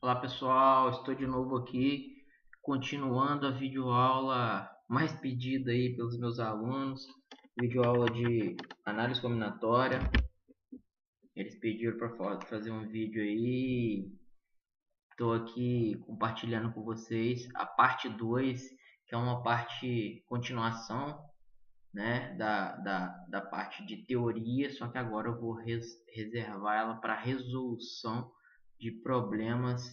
Olá pessoal, estou de novo aqui, continuando a videoaula mais pedida aí pelos meus alunos, videoaula de análise combinatória. Eles pediram para fazer um vídeo aí, estou aqui compartilhando com vocês a parte 2, que é uma parte continuação, né, da parte de teoria, só que agora eu vou reservar ela para resolução de problemas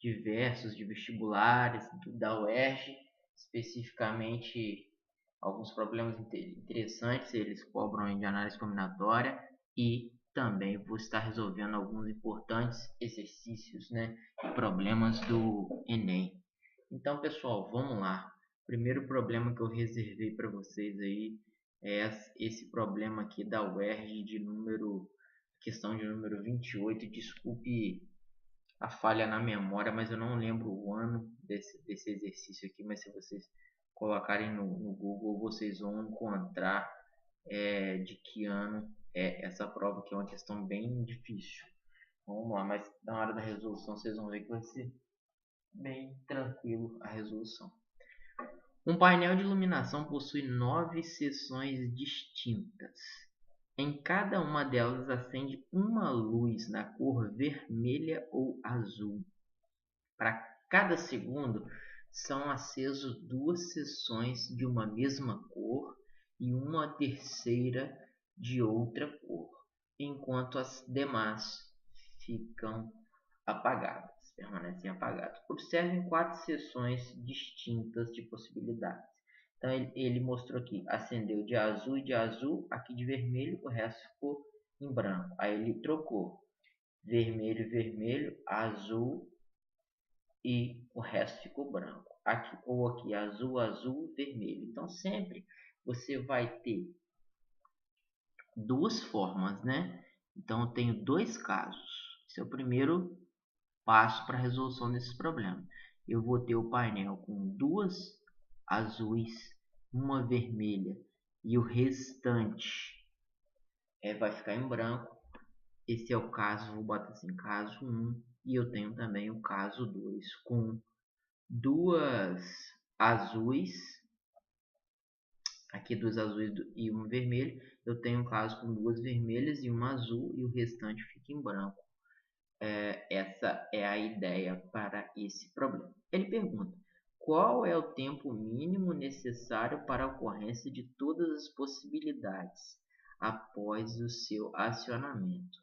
diversos de vestibulares da UERJ, especificamente alguns problemas interessantes, eles cobram de análise combinatória, e também vou estar resolvendo alguns importantes exercícios, né, e problemas do Enem. Então, pessoal, vamos lá. Primeiro problema que eu reservei para vocês aí é esse problema aqui da UERJ de questão de número 28. Desculpe a falha na memória, mas eu não lembro o ano desse exercício aqui, mas se vocês colocarem no Google, vocês vão encontrar de que ano é essa prova, que é uma questão bem difícil. Vamos lá, mas na hora da resolução vocês vão ver que vai ser bem tranquilo a resolução. Um painel de iluminação possui 9 seções distintas. Em cada uma delas acende uma luz na cor vermelha ou azul. Para cada segundo são acesos duas seções de uma mesma cor e uma terceira de outra cor, enquanto as demais ficam permanecem apagadas. Observem 4 seções distintas de possibilidades. Então ele mostrou aqui, acendeu de azul e de azul, aqui de vermelho, o resto ficou em branco. Aí ele trocou vermelho, vermelho, azul e o resto ficou branco. Aqui ou aqui azul, azul, vermelho. Então sempre você vai ter duas formas, né? Então eu tenho dois casos. Esse é o primeiro passo para a resolução desses problemas. Eu vou ter o painel com duas azuis, uma vermelha e o restante vai ficar em branco. Esse é o caso, vou botar assim, caso 1. E eu tenho também o caso 2 com duas azuis, aqui duas azuis e uma vermelha. Eu tenho um caso com duas vermelhas e uma azul e o restante fica em branco. Essa é a ideia para esse problema. Ele pergunta: qual é o tempo mínimo necessário para a ocorrência de todas as possibilidades após o seu acionamento?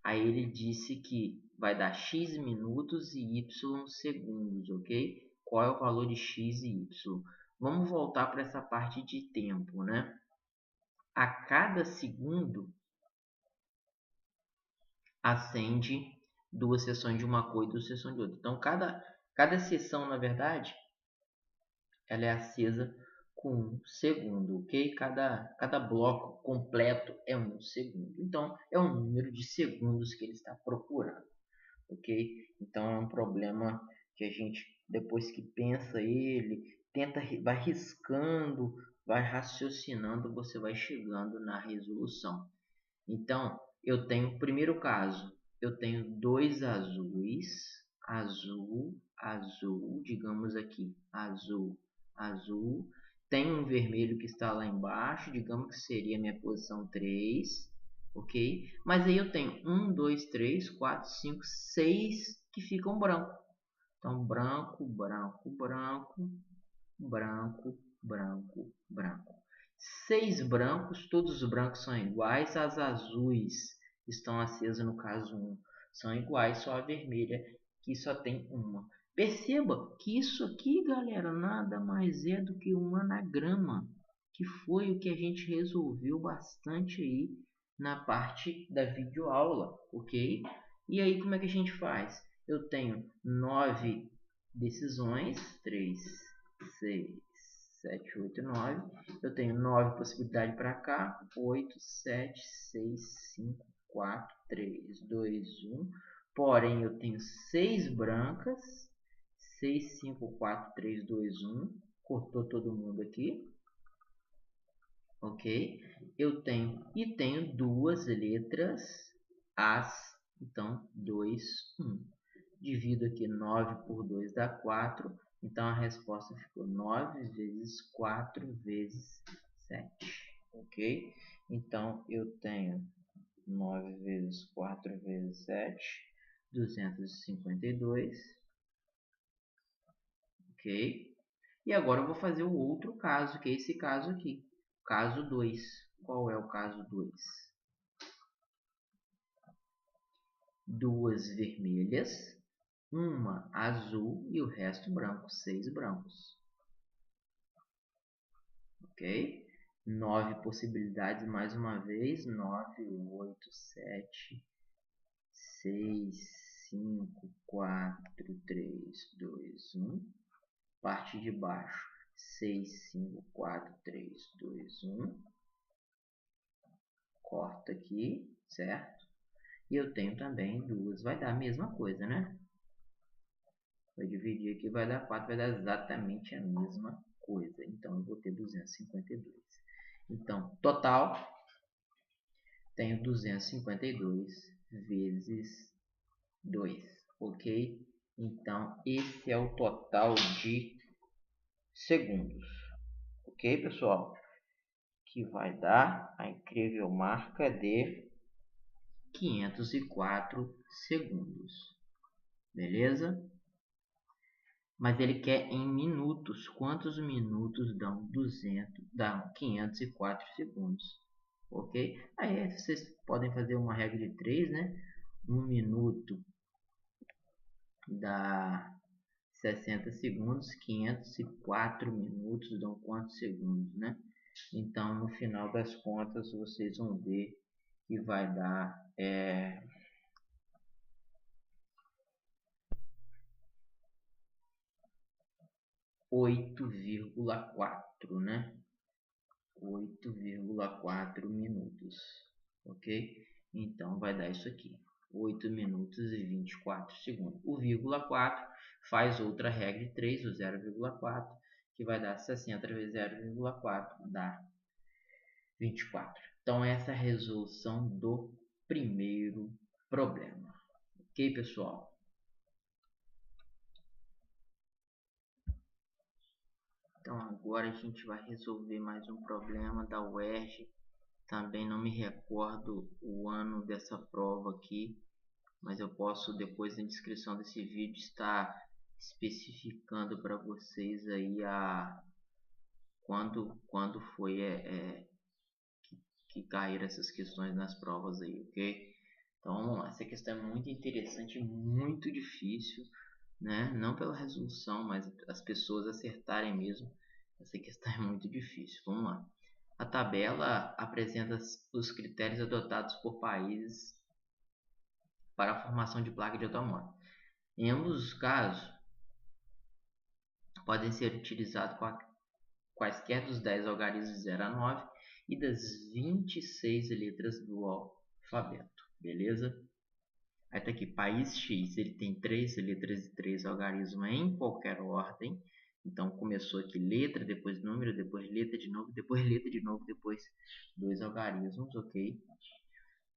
Aí ele disse que vai dar x minutos e y segundos, ok? Qual é o valor de x e y? Vamos voltar para essa parte de tempo, né? A cada segundo acende duas seções de uma cor e duas seções de outra. Então, cada seção, na verdade, ela é acesa com 1 segundo, ok? Cada bloco completo é 1 segundo. Então, é o número de segundos que ele está procurando, ok? Então, é um problema que a gente, depois que pensa ele, vai riscando, vai raciocinando, você vai chegando na resolução. Então, eu tenho o primeiro caso, eu tenho dois azuis, azul, azul, digamos aqui, azul, azul. Tem um vermelho que está lá embaixo, digamos que seria a minha posição 3, ok? Mas aí eu tenho 1, 2, 3, 4, 5, 6 que ficam branco. Então, branco, branco, branco, branco, branco, branco. 6 brancos, todos os brancos são iguais, as azuis estão acesas no caso 1, são iguais, só a vermelha que só tem uma. Perceba que isso aqui, galera, nada mais é do que um anagrama, que foi o que a gente resolveu bastante aí na parte da videoaula, ok? E aí como é que a gente faz? Eu tenho 9 decisões, 3, 6, 7, 8, 9. Eu tenho 9 possibilidades para cá. 8, 7, 6, 5, 4, 3, 2, 1. Porém, eu tenho 6 brancas. 6, 5, 4, 3, 2, 1. Cortou todo mundo aqui. Ok? Eu tenho duas letras As. Então, 2, 1. Divido aqui 9 por 2 dá 4. Então a resposta ficou 9 vezes 4 vezes 7. Ok? Então eu tenho 9 vezes 4 vezes 7, 252. Ok? E agora eu vou fazer o outro caso, que é esse caso aqui. Caso 2. Qual é o caso 2? Duas vermelhas, uma azul e o resto branco. 6 brancos. Ok? 9 possibilidades mais uma vez. 9, 8, 7, 6, 5, 4, 3, 2, 1. Parte de baixo. 6, 5, 4, 3, 2, 1. Corta aqui, certo? E eu tenho também duas. Vai dar a mesma coisa, né? Vou dividir aqui, vai dar 4, vai dar exatamente a mesma coisa. Então, eu vou ter 252. Então, total, tenho 252 vezes 2, ok? Então, esse é o total de segundos, ok, pessoal? Que vai dar a incrível marca de 504 segundos, beleza? Mas ele quer em minutos. Quantos minutos dão 504 segundos? Ok? Aí vocês podem fazer uma regra de 3, né? 1 minuto dá 60 segundos, 504 minutos dão quantos segundos, né? Então, no final das contas, vocês vão ver que vai dar 8,4, né? 8,4 minutos, ok? Então vai dar isso aqui, 8 minutos e 24 segundos. O vírgula 4 faz outra regra de 3, o 0,4, que vai dar 60 vezes 0,4, dá 24. Então essa é a resolução do primeiro problema, ok, pessoal? Então agora a gente vai resolver mais um problema da UERJ. Também não me recordo o ano dessa prova aqui, mas eu posso depois na descrição desse vídeo estar especificando para vocês aí quando foi que caíram essas questões nas provas aí, ok? Então vamos lá, essa questão é muito interessante, muito difícil, né? Não pela resolução, mas as pessoas acertarem mesmo. Essa questão é muito difícil. Vamos lá. A tabela apresenta os critérios adotados por países para a formação de placa de automóvel. Em ambos os casos, podem ser utilizados quaisquer dos 10 algarismos de 0 a 9 e das 26 letras do alfabeto, beleza? Aí tá aqui, país X, ele tem 3 letras e 3 algarismos em qualquer ordem. Então começou aqui letra, depois número, depois letra de novo, depois 2 algarismos, ok?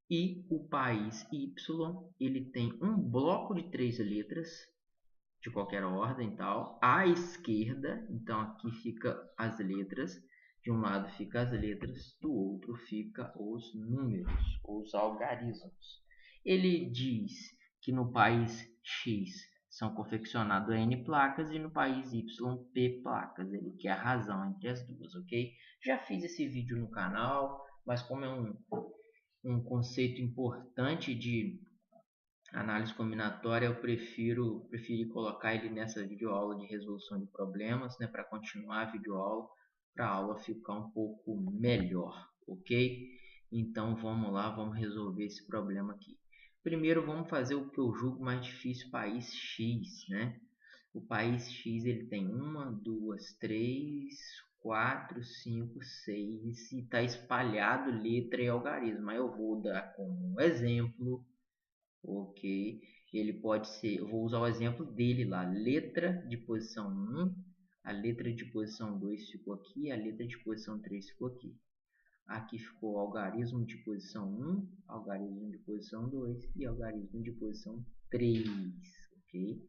E o país Y, ele tem um bloco de 3 letras de qualquer ordem, tal, à esquerda. Então aqui fica as letras, de um lado fica as letras, do outro fica os números, os algarismos. Ele diz que no país X são confeccionadas N placas e no país Y P placas. Ele quer a razão entre as duas, ok? Já fiz esse vídeo no canal, mas como é um conceito importante de análise combinatória, eu preferi colocar ele nessa videoaula de resolução de problemas, né, para continuar a videoaula, para a aula ficar um pouco melhor, ok? Então vamos lá, vamos resolver esse problema aqui. Primeiro vamos fazer o que eu julgo mais difícil, país X, né? O país X ele tem 1, 2, 3, 4, 5, 6 e está espalhado letra e algarismo. Aí eu vou dar como exemplo, ok? Ele pode ser, eu vou usar o exemplo dele lá, letra de posição 1, a letra de posição 2 ficou aqui, a letra de posição 3 ficou aqui. Aqui ficou algarismo de posição 1, algarismo de posição 2 e algarismo de posição 3, ok?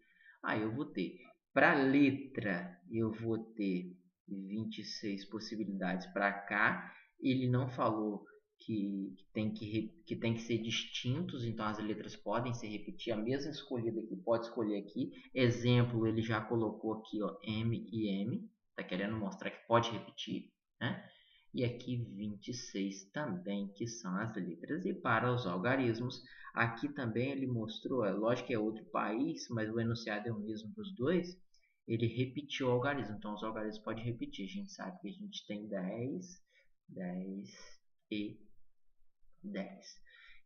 Aí eu vou ter, para letra, eu vou ter 26 possibilidades para cá. Ele não falou que tem que ser distintos, então as letras podem se repetir. A mesma escolhida aqui pode escolher aqui. Exemplo, ele já colocou aqui, ó, M e M. Está querendo mostrar que pode repetir, né? E aqui 26 também, que são as letras. E para os algarismos, aqui também ele mostrou, lógico que é outro país, mas o enunciado é o mesmo dos dois. Ele repetiu o algarismo, então os algarismos podem repetir. A gente sabe que a gente tem 10, 10 e 10.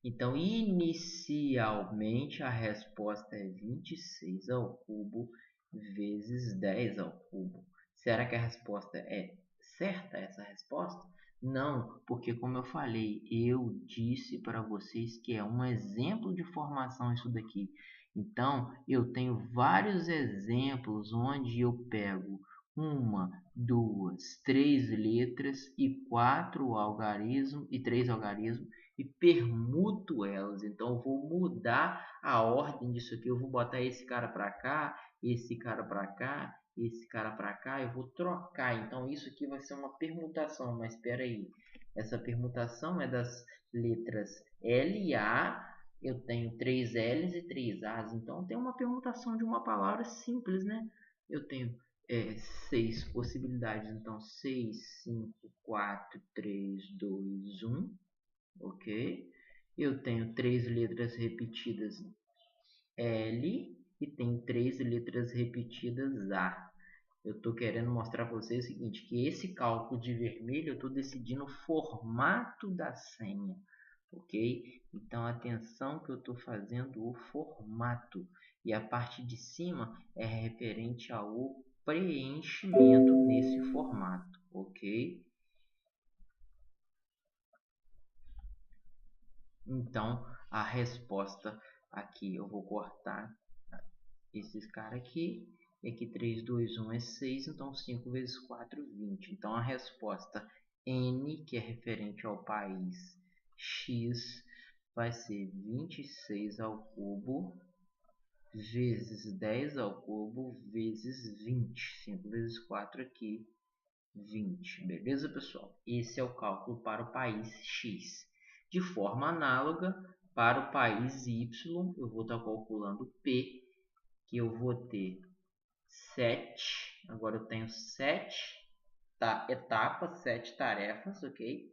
Então, inicialmente, a resposta é 26 ao cubo vezes 10 ao cubo. Será que a resposta é certa, essa resposta? Não, porque como eu falei, eu disse para vocês que é um exemplo de formação isso daqui. Então, eu tenho vários exemplos onde eu pego uma, duas, três letras e quatro algarismos e três algarismos e permuto elas. Então eu vou mudar a ordem disso aqui. Eu vou botar esse cara para cá, esse cara para cá, esse cara para cá. Eu vou trocar. Então isso aqui vai ser uma permutação. Mas espera aí, essa permutação é das letras L e A. Eu tenho 3 L's e 3 A's. Então tem uma permutação de uma palavra simples, né? Eu tenho 6 possibilidades. Então 6, 5, 4, 3, 2, 1. Ok? Eu tenho 3 letras repetidas L e tenho 3 letras repetidas A. Eu estou querendo mostrar para vocês o seguinte, que esse cálculo de vermelho eu estou decidindo o formato da senha, ok? Então atenção que eu estou fazendo o formato e a parte de cima é referente ao preenchimento nesse formato, ok? Então, a resposta aqui, eu vou cortar esses caras aqui. E aqui 3, 2, 1 é 6, então 5 vezes 4, 20. Então, a resposta N, que é referente ao país X, vai ser 26 ao cubo vezes 10 ao cubo vezes 20. 5 vezes 4 aqui, 20. Beleza, pessoal? Esse é o cálculo para o país X. De forma análoga, para o país Y, eu vou estar calculando P, que eu vou ter 7. Agora eu tenho 7 etapas, 7 tarefas, ok?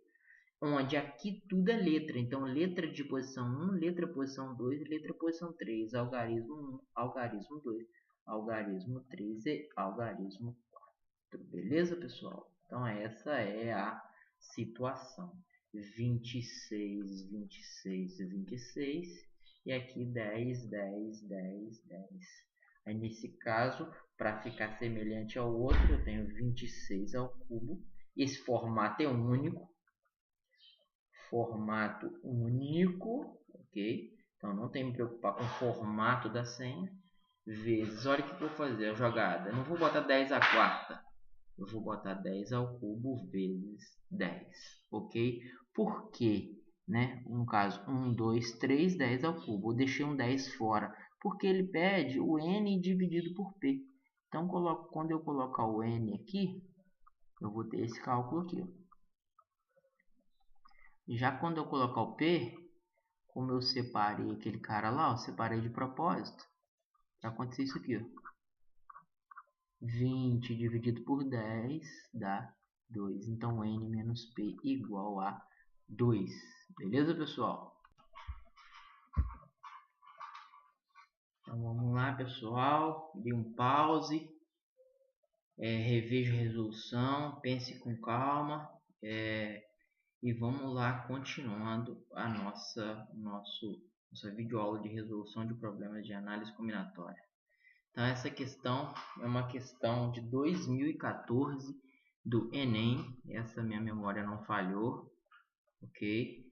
Onde aqui tudo é letra. Então, letra de posição 1, letra posição 2, letra posição 3. Algarismo 1, algarismo 2, algarismo 3 e algarismo 4. Beleza, pessoal? Então, essa é a situação. 26, 26, 26. E aqui 10, 10, 10, 10. Aí, nesse caso, para ficar semelhante ao outro, eu tenho 26 ao cubo. Esse formato é único. Formato único, ok? Então, não tem que me preocupar com o formato da senha. Vezes, olha o que eu vou fazer a jogada. Eu não vou botar 10 à quarta. Eu vou botar 10 ao cubo vezes 10, ok? Por quê? Né? No caso, 1, 2, 3, 10 ao cubo. Eu deixei um 10 fora, porque ele pede o n dividido por p. Então, quando eu colocar o n aqui, eu vou ter esse cálculo aqui. Ó. Já quando eu colocar o p, como eu separei aquele cara lá, eu separei de propósito, vai acontecer isso aqui. Ó. 20 dividido por 10 dá 2. Então, n menos p igual a 2. Beleza, pessoal? Então, vamos lá, pessoal. Dê um pause. Reveja a resolução. Pense com calma. E vamos lá, continuando a nossa videoaula de resolução de problemas de análise combinatória. Então, essa questão é uma questão de 2014 do Enem. Essa minha memória não falhou, ok?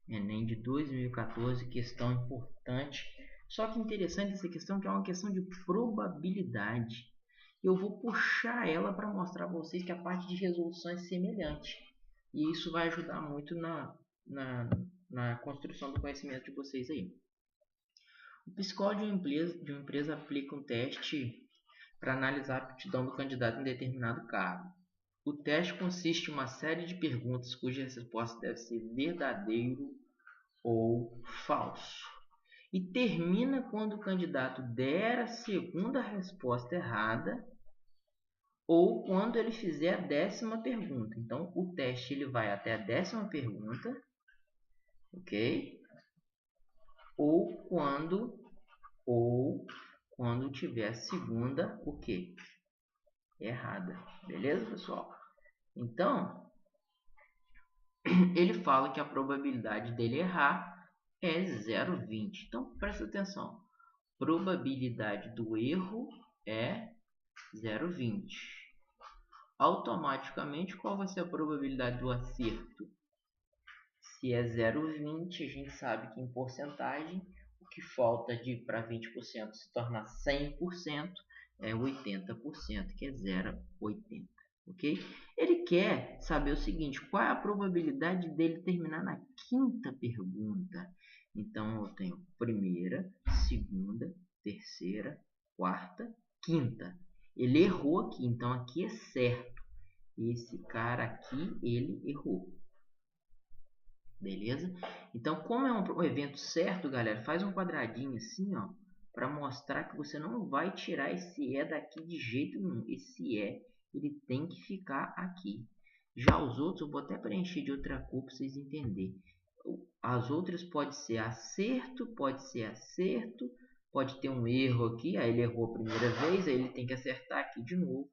Enem de 2014, questão importante. Só que interessante essa questão que é uma questão de probabilidade. Eu vou puxar ela para mostrar para vocês que a parte de resolução é semelhante. E isso vai ajudar muito na construção do conhecimento de vocês aí. O psicólogo de uma empresa aplica um teste para analisar a aptidão do candidato em determinado cargo. O teste consiste em uma série de perguntas cuja resposta deve ser verdadeiro ou falso. E termina quando o candidato der a segunda resposta errada ou quando ele fizer a 10ª pergunta. Então, o teste ele vai até a 10ª pergunta, ok? Ou quando tiver a segunda, o quê? Errada. Beleza, pessoal? Então, ele fala que a probabilidade dele errar é 0,20. Então, presta atenção. Probabilidade do erro é 0,20. Automaticamente, qual vai ser a probabilidade do acerto? Se é 0,20, a gente sabe que em porcentagem, o que falta para 20% se tornar 100% é 80%, que é 0,80. Ok? Ele quer saber o seguinte, qual é a probabilidade dele terminar na 5ª pergunta? Então, eu tenho primeira, segunda, terceira, quarta, quinta. Ele errou aqui, então aqui é certo. Esse cara aqui, ele errou. Beleza? Então, como é um evento certo, galera, faz um quadradinho assim, ó, para mostrar que você não vai tirar esse E daqui de jeito nenhum. Esse E, ele tem que ficar aqui. Já os outros, eu vou até preencher de outra cor para vocês entenderem. As outras pode ser acerto, pode ter um erro aqui, aí ele errou a primeira vez, aí ele tem que acertar aqui de novo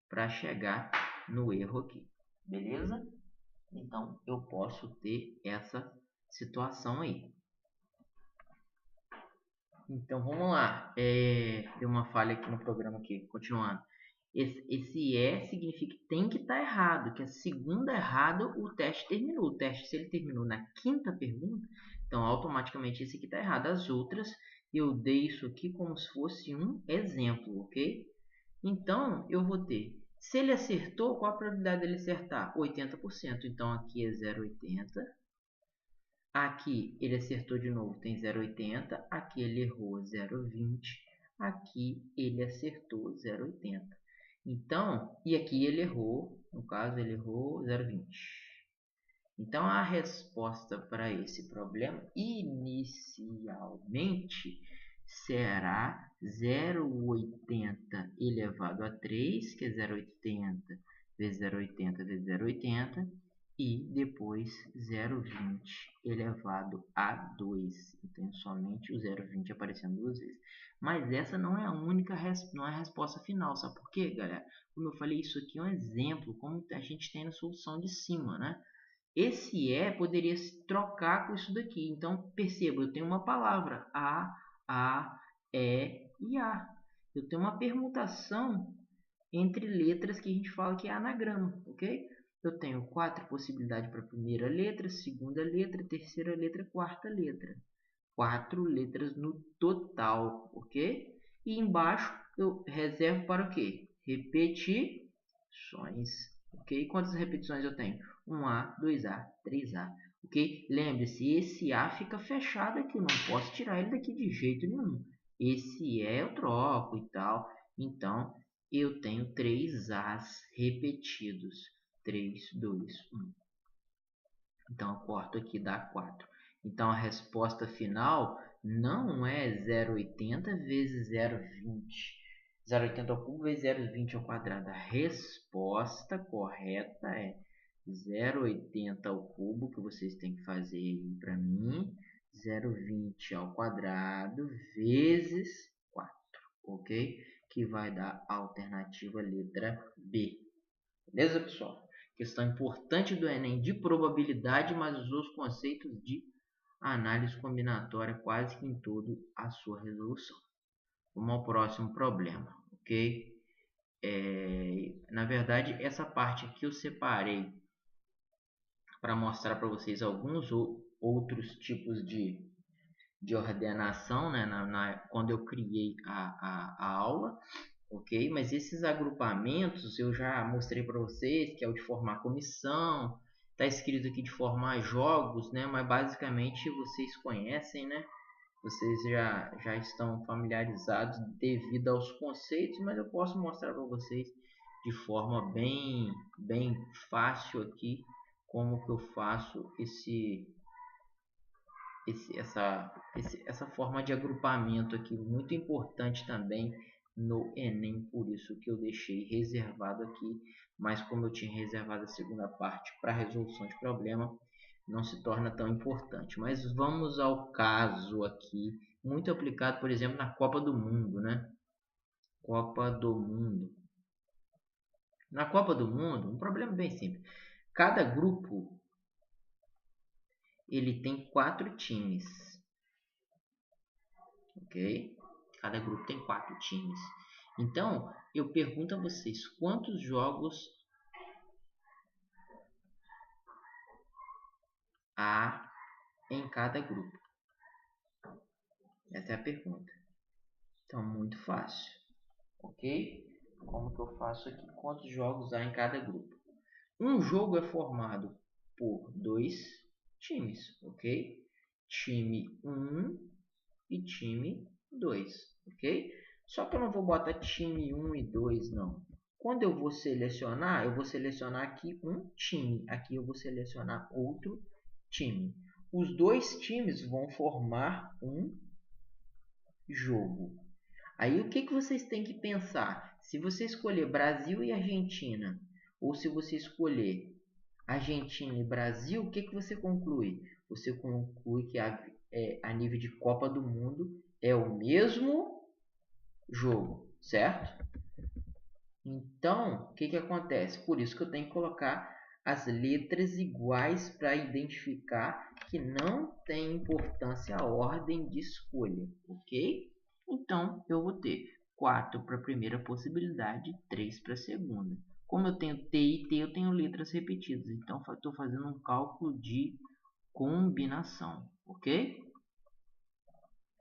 para chegar no erro aqui. Beleza? Então, eu posso ter essa situação aí. Então, vamos lá. Deu uma falha aqui no programa aqui. Continuando. Esse E significa que tem que estar errado. Que a segunda errada, o teste terminou. O teste, se ele terminou na 5ª pergunta, então automaticamente esse aqui está errado. As outras, eu dei isso aqui como se fosse um exemplo, ok? Então, eu vou ter... Se ele acertou, qual a probabilidade dele acertar? 80%. Então, aqui é 0,80. Aqui ele acertou de novo, tem 0,80. Aqui ele errou 0,20. Aqui ele acertou 0,80. Então, e aqui ele errou, no caso ele errou 0,20. Então, a resposta para esse problema inicialmente será 0,80 elevado a 3, que é 0,80 vezes 0,80 vezes 0,80, e depois 0,20 elevado a 2. Então, somente o 0,20 aparecendo duas vezes. Mas essa não é a única, não é a resposta final. Sabe por quê, galera? Como eu falei, isso aqui é um exemplo, como a gente tem na solução de cima, né? Esse E poderia se trocar com isso daqui. Então, perceba, eu tenho uma palavra, A, E e A. Eu tenho uma permutação entre letras que a gente fala que é anagrama, ok? Eu tenho 4 possibilidades para a primeira letra, segunda letra, terceira letra, quarta letra. 4 letras no total, ok? E embaixo eu reservo para o quê? Repetições, ok? Quantas repetições eu tenho? 1A, 2A, 3A, ok? Lembre-se, esse A fica fechado aqui, eu não posso tirar ele daqui de jeito nenhum. Esse E eu troco e tal, então eu tenho 3 As repetidos. 3, 2, 1. Então, eu corto aqui, dá 4. Então, a resposta final não é 0,80 vezes 0,20. 0,80 ao cubo vezes 0,20 ao quadrado. A resposta correta é 0,80 ao cubo, que vocês têm que fazer aí para mim. 0,20 ao quadrado vezes 4, ok? Que vai dar a alternativa letra B. Beleza, pessoal? Questão importante do Enem de probabilidade, mas usou os conceitos de análise combinatória quase que em toda a sua resolução. Vamos ao próximo problema, ok? Na verdade, essa parte aqui eu separei para mostrar para vocês alguns outros tipos de ordenação, né? Quando eu criei a aula. Ok? Mas esses agrupamentos eu já mostrei para vocês, que é o de formar comissão, está escrito aqui de formar jogos, né? Mas basicamente vocês conhecem, né? vocês já estão familiarizados devido aos conceitos, mas eu posso mostrar para vocês de forma bem fácil aqui como que eu faço essa forma de agrupamento aqui, muito importante também no Enem, por isso que eu deixei reservado aqui, mas como eu tinha reservado a segunda parte para resolução de problema, não se torna tão importante. Mas vamos ao caso aqui, muito aplicado, por exemplo, na Copa do Mundo, né? Copa do Mundo. Na Copa do Mundo, um problema bem simples. Cada grupo ele tem 4 times, ok? Cada grupo tem 4 times. Então, eu pergunto a vocês, quantos jogos há em cada grupo? Essa é a pergunta. Então, muito fácil, ok? Como que eu faço aqui? Quantos jogos há em cada grupo? Um jogo é formado por 2 times, ok? Time 1 e time 2, ok? Só que eu não vou botar time 1 e 2, não. Quando eu vou selecionar aqui um time. Aqui eu vou selecionar outro time. Os 2 times vão formar um jogo. Aí o que vocês têm que pensar? Se você escolher Brasil e Argentina, ou se você escolher Argentina e Brasil, o que você conclui? Você conclui que a nível de Copa do Mundo é o mesmo jogo, certo? Então, o que acontece? Por isso que eu tenho que colocar as letras iguais para identificar que não tem importância a ordem de escolha, ok? Então, eu vou ter 4 para a primeira possibilidade, 3 para a segunda. Como eu tenho T e T, eu tenho letras repetidas. Então, estou fazendo um cálculo de combinação, ok?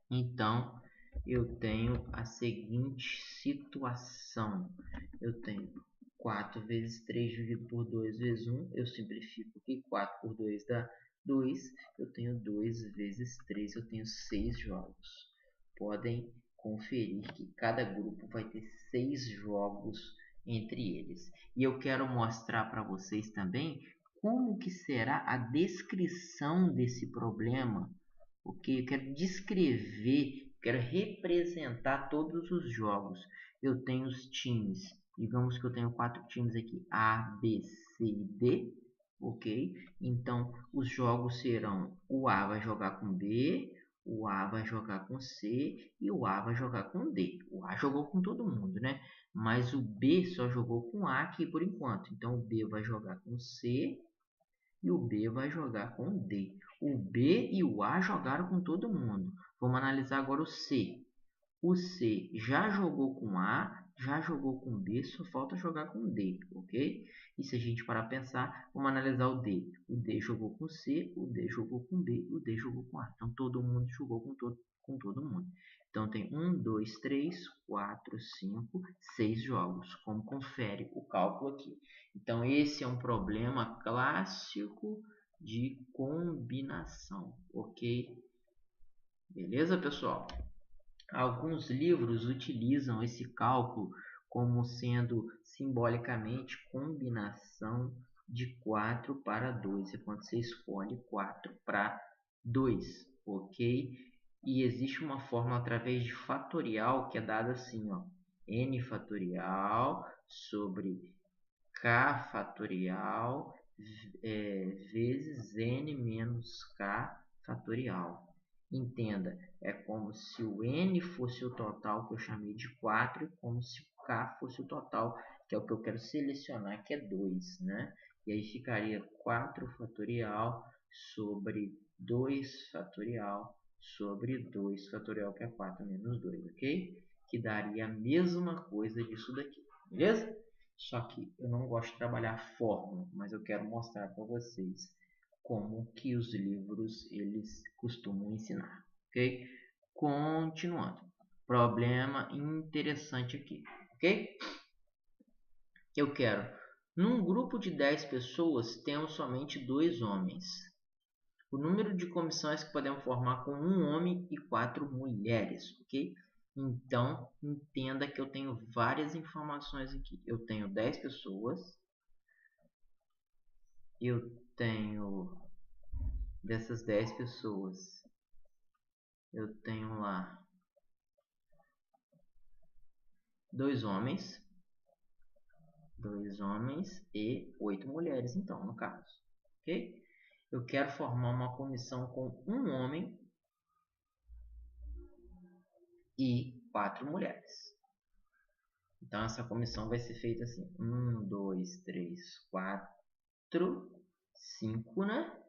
Então, eu tenho a seguinte situação. Eu tenho 4 vezes 3 dividido por 2 vezes 1. Eu simplifico aqui. 4 por 2 dá 2. Eu tenho 2 vezes 3. Eu tenho 6 jogos. Podem conferir que cada grupo vai ter 6 jogos entre eles. E eu quero mostrar para vocês também como que será a descrição desse problema. Ok, eu quero descrever, quero representar todos os jogos. Eu tenho os times, digamos que eu tenho 4 times aqui, A, B, C e D, ok? Então, os jogos serão, o A vai jogar com B, o A vai jogar com C e o A vai jogar com D. O A jogou com todo mundo, né? Mas o B só jogou com A aqui por enquanto. Então, o B vai jogar com C e o B vai jogar com o D. O B e o A jogaram com todo mundo. Vamos analisar agora o C. O C já jogou com A, já jogou com B, só falta jogar com D, ok? E se a gente parar para pensar, vamos analisar o D. O D jogou com C, o D jogou com B, o D jogou com A. Então todo mundo jogou com todo mundo. Então tem 1, 2, 3, 4, 5, 6 jogos. Como confere o cálculo aqui. Então esse é um problema clássico de combinação, ok? Beleza, pessoal? Alguns livros utilizam esse cálculo como sendo simbolicamente combinação de 4 para 2. É quando você escolhe 4 para 2, ok? E existe uma fórmula através de fatorial que é dada assim, ó, n fatorial sobre k fatorial vezes n menos k fatorial. Entenda, é como se o n fosse o total que eu chamei de 4 e como se o k fosse o total, que é o que eu quero selecionar, que é 2, né? E aí ficaria 4 fatorial sobre 2 fatorial sobre 2 fatorial, que é 4 menos 2, ok? Que daria a mesma coisa disso daqui, beleza? Só que eu não gosto de trabalhar fórmula, mas eu quero mostrar para vocês como que os livros eles costumam ensinar, ok? Continuando, problema interessante aqui, ok? Eu quero, num grupo de 10 pessoas, temos somente 2 homens. o número de comissões que podemos formar com um homem e 4 mulheres, ok? Então, entenda que eu tenho várias informações aqui. Eu tenho 10 pessoas. Eu tenho, dessas 10 pessoas, eu tenho lá 2 homens e 8 mulheres, então, no caso, ok? Eu quero formar uma comissão com um homem e 4 mulheres. Então, essa comissão vai ser feita assim: 1, 2, 3, 4, 5, né?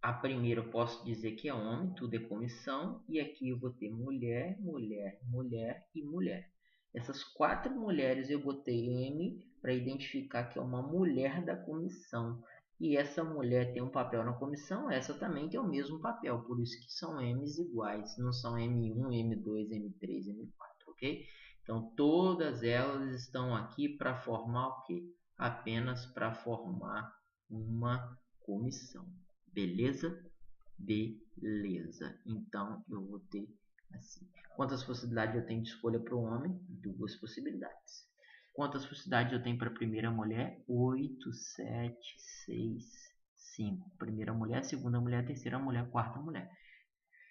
A primeira eu posso dizer que é homem, tudo é comissão. E aqui eu vou ter mulher, mulher, mulher e mulher. Essas 4 mulheres eu botei M para identificar que é uma mulher da comissão. E essa mulher tem um papel na comissão, essa também tem o mesmo papel. Por isso que são M's iguais, não são M1, M2, M3, M4, ok? Então todas elas estão aqui para formar o quê? Apenas para formar uma comissão. Beleza? Beleza. Então, eu vou ter assim. Quantas possibilidades eu tenho de escolha para o homem? 2 possibilidades. Quantas possibilidades eu tenho para a primeira mulher? 8, 7, 6, 5. Primeira mulher, segunda mulher, terceira mulher, quarta mulher.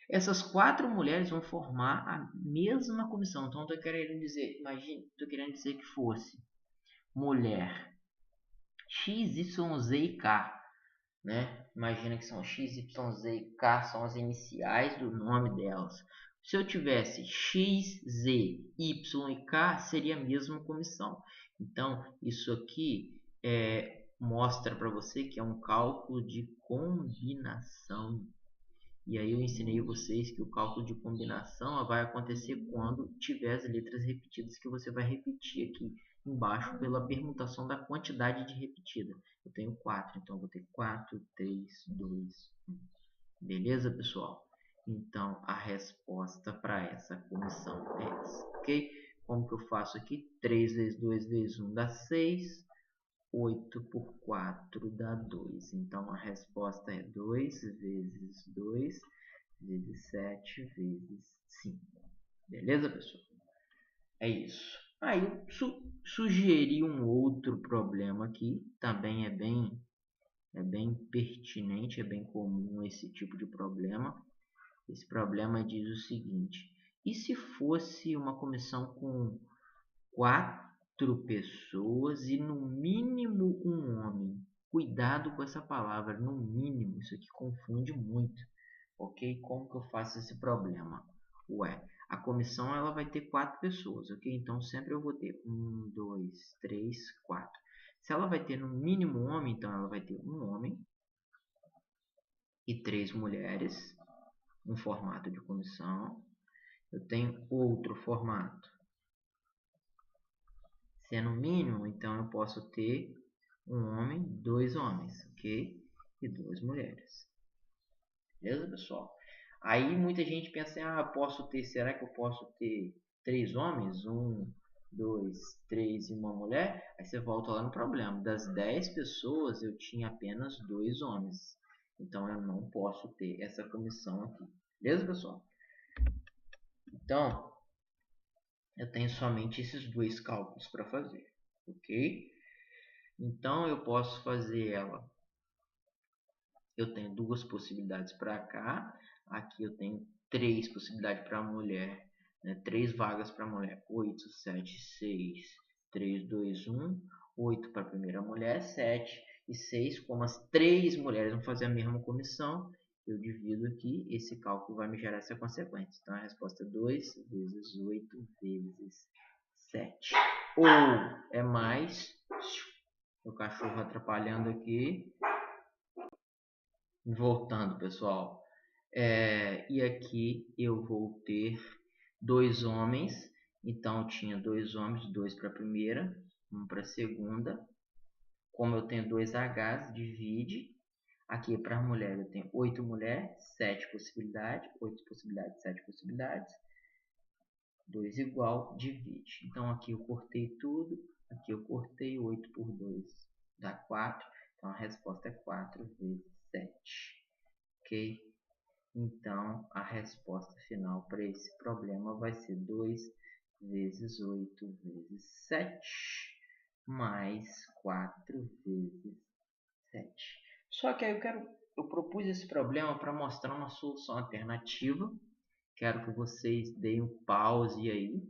Essas 4 mulheres vão formar a mesma comissão. Então, estou querendo dizer, imagine, estou querendo dizer que fosse mulher X, Y, Z e K. Né? Imagina que são X, Y, Z e K, são as iniciais do nome delas. Se eu tivesse X, Z, Y e K, seria a mesma comissão. Então, isso aqui mostra para você que é um cálculo de combinação. E aí eu ensinei a vocês que o cálculo de combinação vai acontecer quando tiver as letras repetidas, que você vai repetir aqui embaixo pela permutação da quantidade de repetida. Eu tenho 4, então eu vou ter 4, 3, 2, 1. Beleza, pessoal? Então, a resposta para essa comissão é essa, ok? Como que eu faço aqui? 3 vezes 2 vezes 1 dá 6. 8 por 4 dá 2. Então, a resposta é 2 vezes 2 vezes 7 vezes 5. Beleza, pessoal? É isso. Aí eu sugeri um outro problema aqui. Também é bem pertinente, é bem comum esse tipo de problema. Esse problema diz o seguinte: e se fosse uma comissão com 4 pessoas e no mínimo um homem? Cuidado com essa palavra, no mínimo, isso aqui confunde muito, ok? Como que eu faço esse problema? Ué, a comissão ela vai ter 4 pessoas, ok? Então sempre eu vou ter 1, 2, 3, 4. Se ela vai ter no mínimo um homem, então ela vai ter um homem e 3 mulheres, um formato de comissão. Eu tenho outro formato. Se é no mínimo, então eu posso ter um homem, 2 homens, ok? E 2 mulheres. Beleza, pessoal? Aí muita gente pensa assim, será que eu posso ter 3 homens? 1, 2, 3 e uma mulher? Aí você volta lá no problema. Das 10 pessoas, eu tinha apenas 2 homens. Então, eu não posso ter essa comissão aqui. Beleza, pessoal? Então, eu tenho somente esses 2 cálculos para fazer, ok? Então, eu posso fazer ela. Eu tenho 2 possibilidades para cá. Aqui eu tenho 3 possibilidades para a mulher. Né? 3 vagas para a mulher. 8, 7, 6, 3, 2, 1. 8 para a primeira mulher, 7 e 6. Como as 3 mulheres vão fazer a mesma comissão, eu divido aqui. Esse cálculo vai me gerar essa consequência. Então, a resposta é 2 vezes 8 vezes 7. Ou é mais... O cachorro atrapalhando aqui. Voltando, pessoal. E aqui eu vou ter 2 homens. Então, eu tinha 2 homens, 2 para a primeira, 1 para a segunda. Como eu tenho 2 Hs, divide. Aqui para a mulher eu tenho 8 mulheres, 7 possibilidades. 8 possibilidades, 7 possibilidades. 2 igual, divide. Então, aqui eu cortei tudo. Aqui eu cortei 8 por 2, dá 4. Então, a resposta é 4 vezes 7. ok? Então, a resposta final para esse problema vai ser 2 vezes 8 vezes 7 mais 4 vezes 7. Só que aí eu propus esse problema para mostrar uma solução alternativa. Quero que vocês deem um pause aí,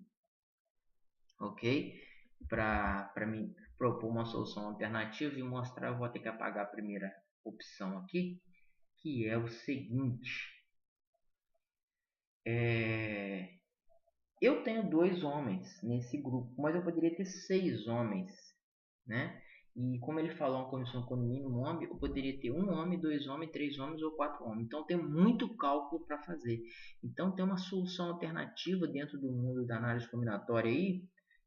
ok? Para me propor uma solução alternativa e mostrar, eu vou ter que apagar a primeira opção aqui, que é o seguinte. Eu tenho 2 homens nesse grupo, mas eu poderia ter 6 homens, né? E como ele falou uma comissão com no mínimo um homem, eu poderia ter 1 homem, 2 homens, 3 homens ou 4 homens. Então tem muito cálculo para fazer. Então tem uma solução alternativa dentro do mundo da análise combinatória aí,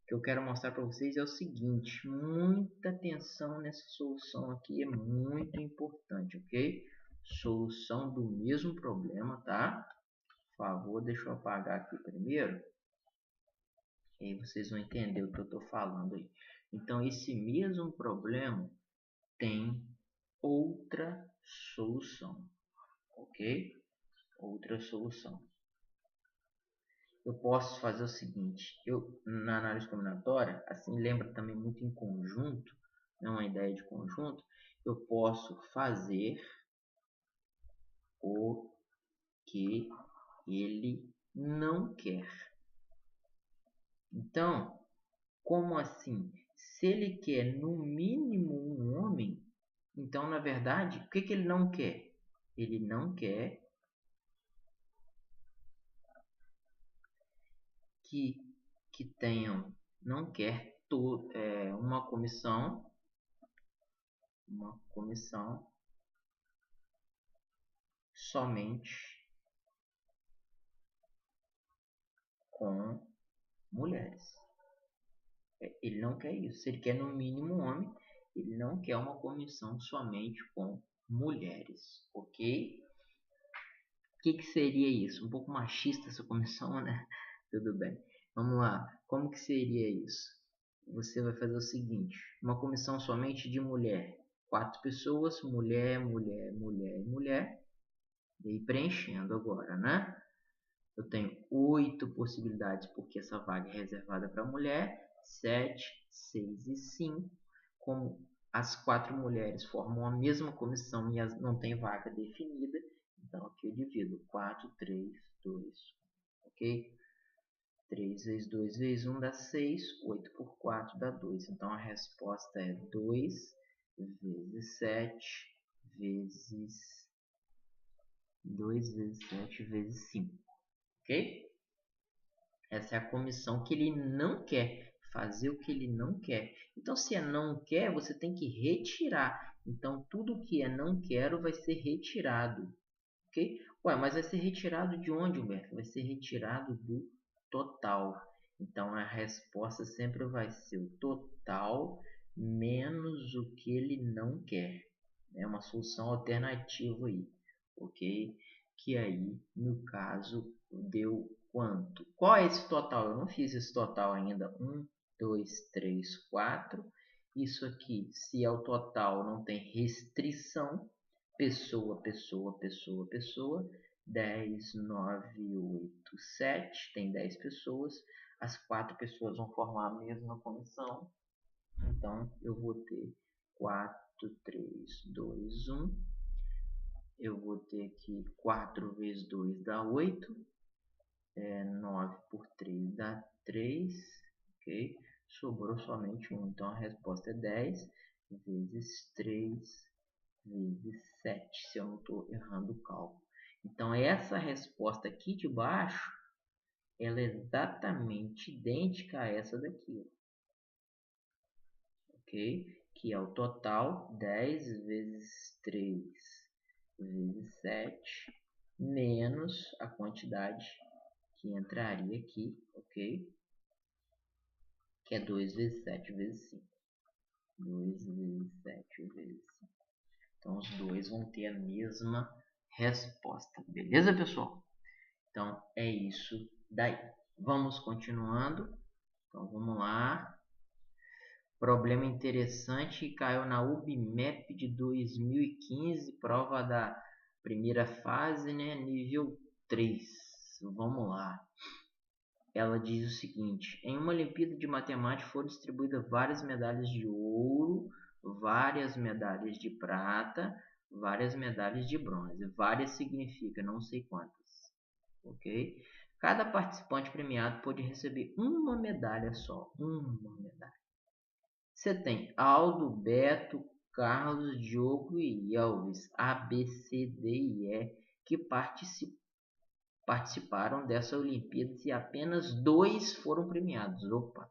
que eu quero mostrar para vocês, é o seguinte. Muita atenção nessa solução aqui, é muito importante, ok? Solução do mesmo problema, tá? Por favor, deixa eu apagar aqui primeiro. E aí vocês vão entender o que eu estou falando aí. Então, esse mesmo problema tem outra solução, ok? Outra solução. Eu posso fazer o seguinte, na análise combinatória, assim lembra também muito em conjunto, não uma ideia de conjunto, eu posso fazer o que ele não quer. Então, como assim? Se ele quer no mínimo um homem, então na verdade, o que ele não quer? Ele não quer que tenham, não quer uma comissão somente com mulheres. Ele não quer isso. Se ele quer no mínimo um homem, ele não quer uma comissão somente com mulheres, ok? O que seria isso? Um pouco machista essa comissão, né? Tudo bem. Vamos lá. Como que seria isso? Você vai fazer o seguinte. Uma comissão somente de mulher. 4 pessoas, mulher, mulher, mulher e mulher. E aí preenchendo agora, né? Eu tenho 8 possibilidades porque essa vaga é reservada para mulher. 7, 6 e 5. Como as 4 mulheres formam a mesma comissão e não tem vaga definida, então aqui eu divido 4, 3, 2, 1, ok? 3 vezes 2 vezes 1 dá 6, 8 por 4 dá 2. Então a resposta é 2 vezes 7 vezes 2 vezes 7 vezes 5, ok? Essa é a comissão que ele não quer, fazer o que ele não quer. Então, se é não quer, você tem que retirar. Então, tudo que é não quero vai ser retirado, ok? Ué, mas vai ser retirado de onde, Humberto? Vai ser retirado do total. Então, a resposta sempre vai ser o total menos o que ele não quer. É uma solução alternativa aí, ok? Que aí, no caso, deu quanto? Qual é esse total? Eu não fiz esse total ainda. 1, 2, 3, 4. Isso aqui, se é o total, não tem restrição. Pessoa, pessoa, pessoa, pessoa. 10, 9, 8, 7. Tem 10 pessoas. As 4 pessoas vão formar a mesma comissão. Então, eu vou ter 4, 3, 2, 1. Eu vou ter aqui 4 vezes 2 dá 8. 9 por 3 dá 3. Ok? Sobrou somente 1. Então, a resposta é 10 vezes 3 vezes 7. Se eu não estou errando o cálculo. Então, essa resposta aqui de baixo, ela é exatamente idêntica a essa daqui. Ok? Que é o total 10 vezes 3 vezes 7 menos a quantidade que entraria aqui, ok? Que é 2 vezes 7 vezes 5. 2 vezes 7 vezes 5. Então, os dois vão ter a mesma resposta. Beleza, pessoal? Então, é isso daí. Vamos continuando. Então, vamos lá. Problema interessante que caiu na UBMEP de 2015, prova da Primeira fase, né? Nível 3. Vamos lá. Ela diz o seguinte: em uma Olimpíada de Matemática foram distribuídas várias medalhas de ouro, várias medalhas de prata, várias medalhas de bronze. Várias significa não sei quantas, ok? Cada participante premiado pode receber uma medalha só, uma medalha. Você tem Aldo, Beto, Carlos, Diogo e Elvis, A, B, C, D e E, que participaram dessa Olimpíada e apenas 2 foram premiados. Opa!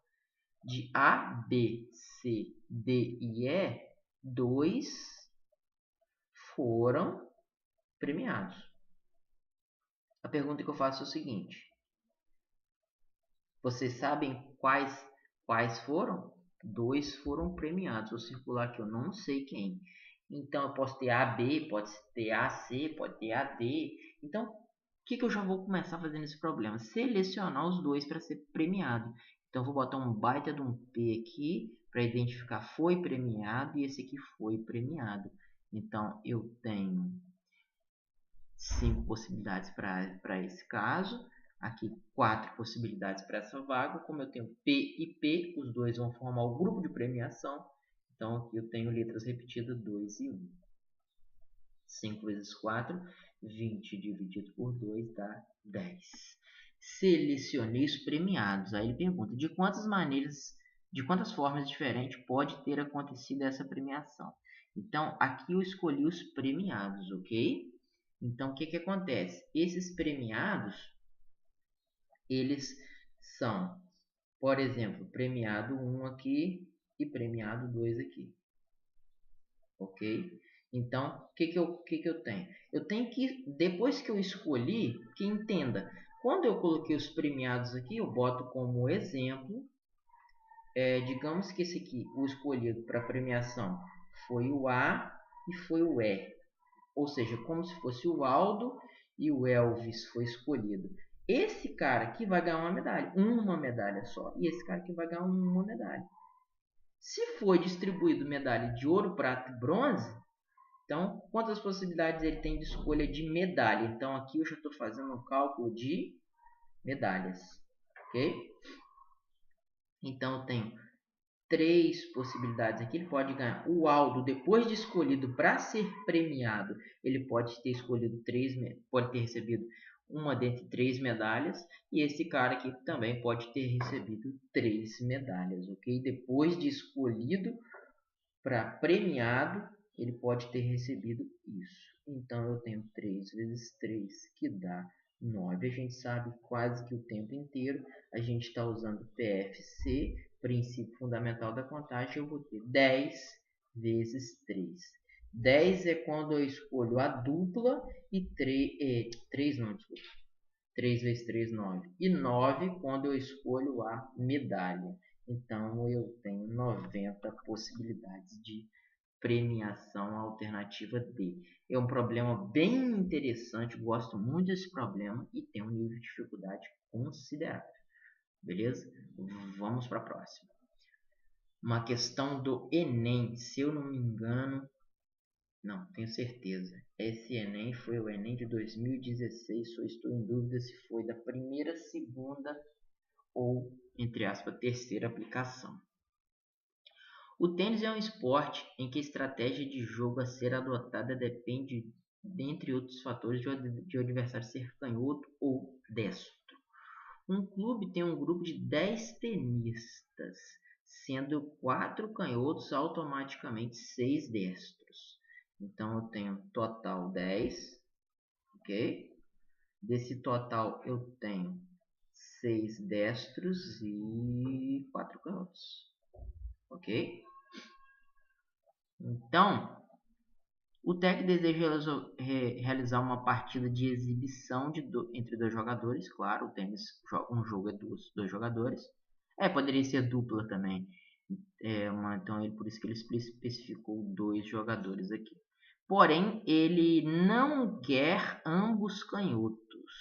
De A, B, C, D e E, 2 foram premiados. A pergunta que eu faço é o seguinte: vocês sabem quais foram? 2 foram premiados. Vou circular aqui, eu não sei quem. Então eu posso ter AB, pode ter AC, pode ter AD. Então o que eu já vou começar fazendo esse problema? Selecionar os 2 para ser premiado. Então eu vou botar um baita de um P aqui para identificar foi premiado e esse aqui foi premiado. Então eu tenho 5 possibilidades para esse caso. Aqui 4 possibilidades para essa vaga. Como eu tenho P e P, os dois vão formar o grupo de premiação. Então aqui eu tenho letras repetidas 2 e 1. 5 vezes 4, 20 dividido por 2 dá 10. Selecionei os premiados. Aí ele pergunta: de quantas formas diferentes pode ter acontecido essa premiação? Então aqui eu escolhi os premiados, ok? Então o que acontece? Esses premiados, eles são, por exemplo, premiado 1 aqui e premiado 2 aqui, ok? Então, o que eu tenho? Eu tenho que, depois que eu escolhi, que entenda, quando eu coloquei os premiados aqui, eu boto como exemplo, digamos que esse aqui, o escolhido para premiação, foi o A e foi o E. Ou seja, como se fosse o Aldo e o Elvis foi escolhido. Esse cara aqui vai ganhar uma medalha só. E esse cara aqui vai ganhar uma medalha. Se foi distribuído medalha de ouro, prata e bronze, então quantas possibilidades ele tem de escolha de medalha? Então aqui eu já estou fazendo um cálculo de medalhas, ok? Então eu tenho 3 possibilidades aqui. Ele pode ganhar o Aldo depois de escolhido para ser premiado. Ele pode ter escolhido pode ter recebido uma dentre 3 medalhas. E esse cara aqui também pode ter recebido 3 medalhas, ok? Depois de escolhido para premiado, ele pode ter recebido isso. Então eu tenho 3 vezes 3, que dá 9. A gente sabe quase que o tempo inteiro a gente está usando PFC, princípio fundamental da contagem. Eu vou ter 10 vezes 3. 10 é quando eu escolho a dupla e 3 vezes 3, 9. E 9 quando eu escolho a medalha. Então eu tenho 90 possibilidades de premiação alternativa D. É um problema bem interessante, gosto muito desse problema e tem um nível de dificuldade considerável. Beleza? Vamos para a próxima. Uma questão do Enem, se eu não me engano, não, tenho certeza. Esse Enem foi o Enem de 2016, só estou em dúvida se foi da primeira, segunda ou, entre aspas, terceira aplicação. O tênis é um esporte em que a estratégia de jogo a ser adotada depende, dentre outros fatores, de o adversário ser canhoto ou destro. Um clube tem um grupo de 10 tenistas, sendo 4 canhotos, automaticamente 6 destros. Então eu tenho total 10, ok? Desse total eu tenho 6 destros e 4 canhotos, ok? Então, o técnico deseja realizar uma partida de exibição entre 2 jogadores. Claro, o tênis, um jogo é dois jogadores. Poderia ser dupla também. Então, por isso que ele especificou 2 jogadores aqui. Porém, ele não quer ambos canhotos,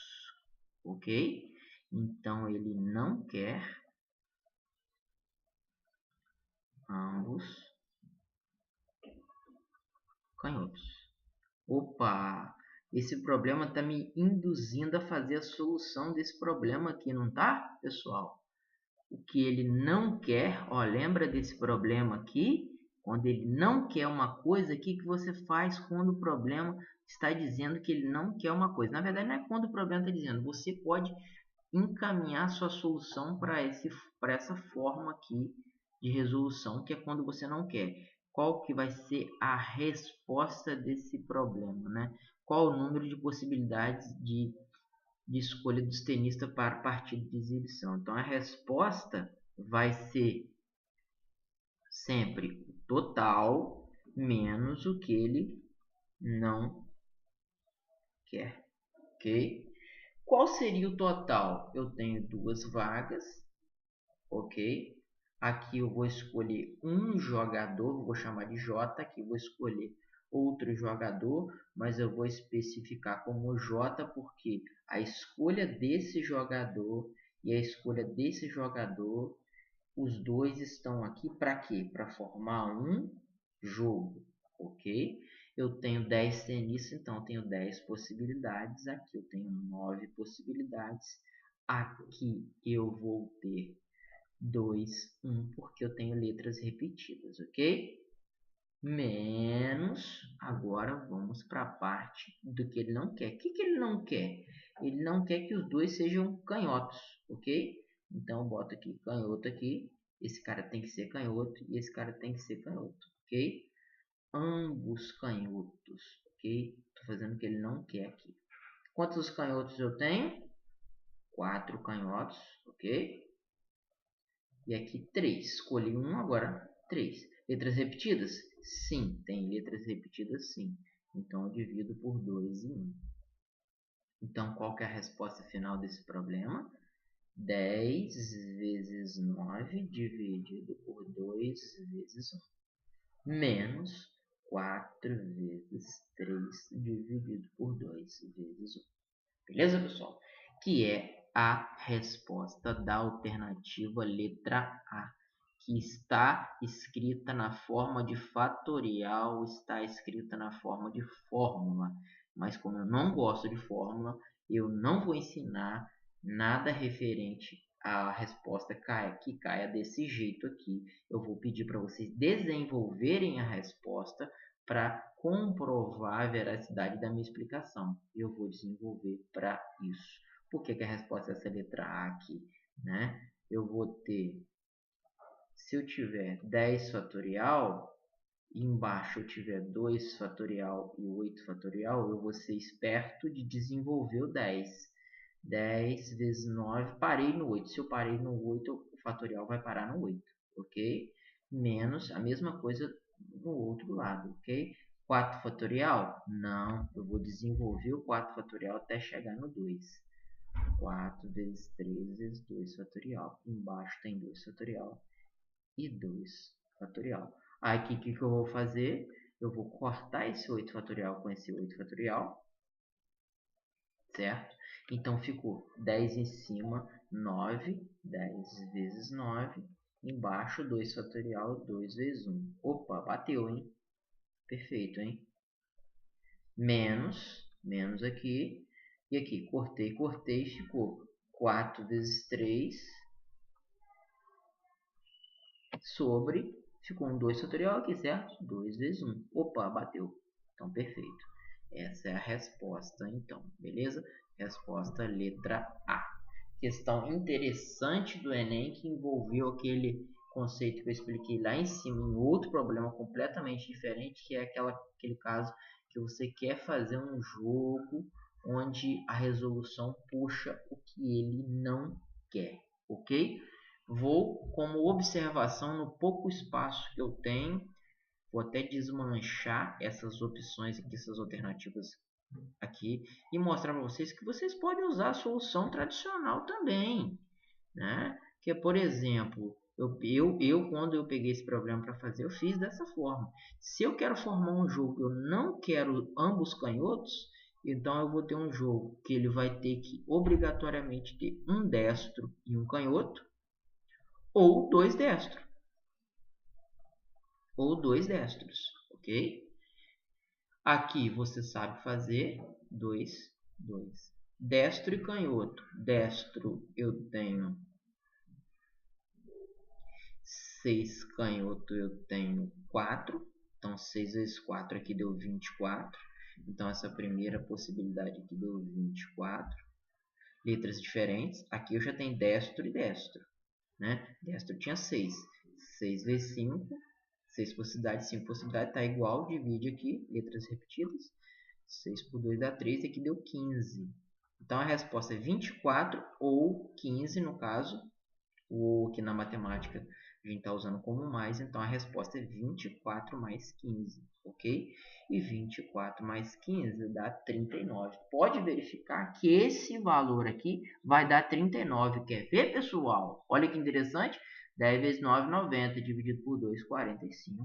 ok? Então, ele não quer ambos canhotos. Opa! Esse problema está me induzindo a fazer a solução desse problema aqui, não tá, pessoal? O que ele não quer, ó, lembra desse problema aqui? Quando ele não quer uma coisa, o que você faz quando o problema está dizendo que ele não quer uma coisa? Na verdade, não é quando o problema está dizendo. Você pode encaminhar sua solução para essa forma aqui de resolução, que é quando você não quer. Qual que vai ser a resposta desse problema, né? Qual o número de possibilidades de escolha dos tenistas para a partida de exibição? Então, a resposta vai ser sempre o total menos o que ele não quer, ok? Qual seria o total? Eu tenho 2 vagas, ok? Aqui eu vou escolher um jogador, vou chamar de J, aqui eu vou escolher outro jogador, mas eu vou especificar como J porque a escolha desse jogador e a escolha desse jogador, os dois estão aqui para quê? Para formar um jogo, ok? Eu tenho 10 tenistas, então eu tenho 10 possibilidades. Aqui eu tenho 9 possibilidades. Aqui eu vou ter 2, 1, porque eu tenho letras repetidas, ok? Menos, agora vamos para a parte do que ele não quer. O que ele não quer? Ele não quer que os dois sejam canhotos, ok? Então eu boto aqui canhoto aqui. Esse cara tem que ser canhoto e esse cara tem que ser canhoto, ok? Ambos canhotos, ok? Estou fazendo o que ele não quer aqui. Quantos canhotos eu tenho? 4 canhotos, ok? E aqui 3. Escolhi um, agora 3. Letras repetidas? Sim, tem letras repetidas sim. Então eu divido por 2 e 1. Então qual que é a resposta final desse problema? 10 vezes 9 dividido por 2 vezes 1. Menos 4 vezes 3 dividido por 2 vezes 1. Beleza, pessoal? Que é a resposta da alternativa letra A, que está escrita na forma de fatorial, está escrita na forma de fórmula. Mas como eu não gosto de fórmula, eu não vou ensinar nada referente à resposta que caia desse jeito aqui. Eu vou pedir para vocês desenvolverem a resposta para comprovar a veracidade da minha explicação. Eu vou desenvolver para isso. Por que a resposta é essa letra A aqui, né? Eu vou ter, se eu tiver 10 fatorial, e embaixo eu tiver 2 fatorial e 8 fatorial, eu vou ser esperto de desenvolver o 10. 10 vezes 9, parei no 8. Se eu parei no 8, o fatorial vai parar no 8, ok? Menos a mesma coisa no outro lado, ok? 4 fatorial? Não, eu vou desenvolver o 4 fatorial até chegar no 2. 4 vezes 3 vezes 2 fatorial. Embaixo tem 2 fatorial e 2 fatorial. Aqui o que eu vou fazer? Eu vou cortar esse 8 fatorial com esse 8 fatorial, certo? Então ficou 10 em cima, 9, 10 vezes 9, embaixo 2 fatorial, 2 vezes 1. Opa, bateu, hein? Perfeito, hein? Menos aqui, e aqui, cortei, ficou 4 vezes 3 sobre, ficou um 2 fatorial aqui, certo? 2 vezes 1. Opa, bateu. Então, perfeito. Essa é a resposta, então, beleza? Resposta letra A. Questão interessante do Enem que envolveu aquele conceito que eu expliquei lá em cima em outro problema completamente diferente, que é aquele caso que você quer fazer um jogo onde a resolução puxa o que ele não quer, ok? Vou, como observação no pouco espaço que eu tenho, vou até desmanchar essas opções aqui, essas alternativas aqui, e mostrar para vocês que vocês podem usar a solução tradicional também, né? Que é, por exemplo, quando eu peguei esse problema para fazer, eu fiz dessa forma. Se eu quero formar um jogo, eu não quero ambos canhotos, então eu vou ter um jogo que ele vai ter que obrigatoriamente ter um destro e um canhoto, ou dois destros, ok? Aqui você sabe fazer, 2, 2. Destro e canhoto. Destro eu tenho 6, canhoto eu tenho 4. Então 6 vezes 4 aqui deu 24. Então essa primeira possibilidade aqui deu 24. Letras diferentes. Aqui eu já tenho destro e destro, né? Destro tinha 6. 6 vezes 5. 6 possibilidades, 5 possibilidades, está igual. Divide aqui, letras repetidas. 6 por 2 dá 3, aqui deu 15. Então a resposta é 24 ou 15 no caso. O que na matemática a gente está usando como mais, então a resposta é 24 mais 15, ok? E 24 mais 15 dá 39. Pode verificar que esse valor aqui vai dar 39. Quer ver, pessoal? Olha que interessante. 10 vezes 9, 90, dividido por 2, 45.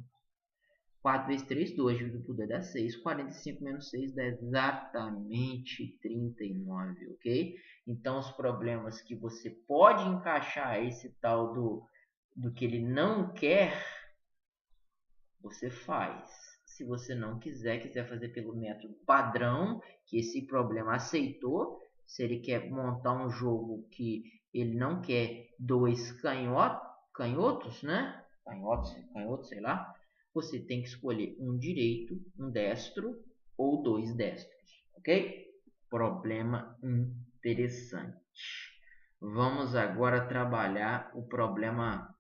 4 vezes 3, 2, dividido por 2 dá 6. 45 menos 6 dá exatamente 39, ok? Então, os problemas que você pode encaixar esse tal do que ele não quer, você faz. Se você não quiser fazer pelo método padrão, que esse problema aceitou, se ele quer montar um jogo que ele não quer 2 canhotos, né? Canhotos, sei lá. Você tem que escolher um direito, um destro ou 2 destros, ok? Problema interessante. Vamos agora trabalhar o problema.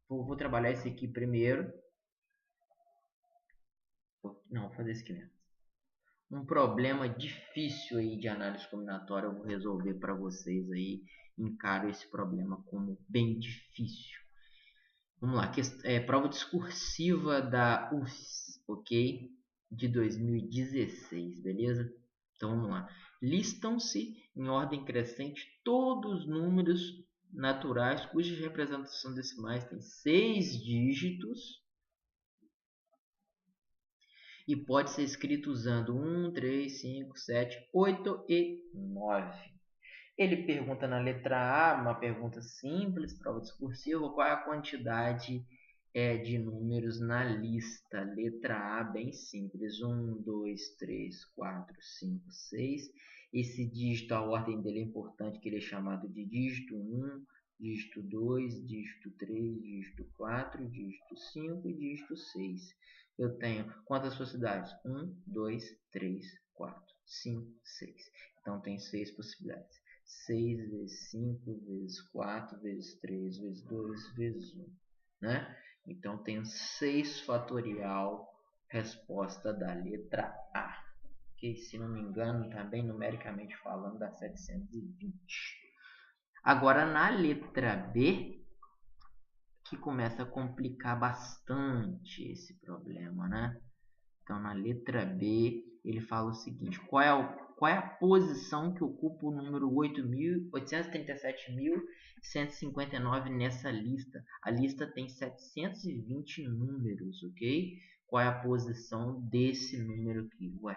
Vou trabalhar esse aqui primeiro. Não, vou fazer esse aqui mesmo. Um problema difícil aí de análise combinatória eu vou resolver para vocês aí. Encaro esse problema como bem difícil. Vamos lá, prova discursiva da UFES, ok? De 2016, beleza? Então vamos lá. Listam-se em ordem crescente todos os números naturais cuja representação decimais tem 6 dígitos e pode ser escrito usando 1, 3, 5, 7, 8 e 9. Ele pergunta na letra A, uma pergunta simples, prova discursiva, qual é a quantidade de números na lista? Letra A, bem simples, 1, 2, 3, 4, 5, 6. Esse dígito, a ordem dele é importante, que ele é chamado de dígito 1, dígito 2, dígito 3, dígito 4, dígito 5 e dígito 6. Eu tenho quantas possibilidades? 1, 2, 3, 4, 5, 6. Então, tem 6 possibilidades. 6 vezes 5 vezes 4 vezes 3 vezes 2 vezes 1, né? Então, tem 6 fatorial, resposta da letra A. Que, se não me engano, também numericamente falando, dá 720. Agora, na letra B, que começa a complicar bastante esse problema, né? Então, na letra B, ele fala o seguinte: qual é a posição que ocupa o número 837.159 nessa lista? A lista tem 720 números, ok? Qual é a posição desse número aqui? Ué,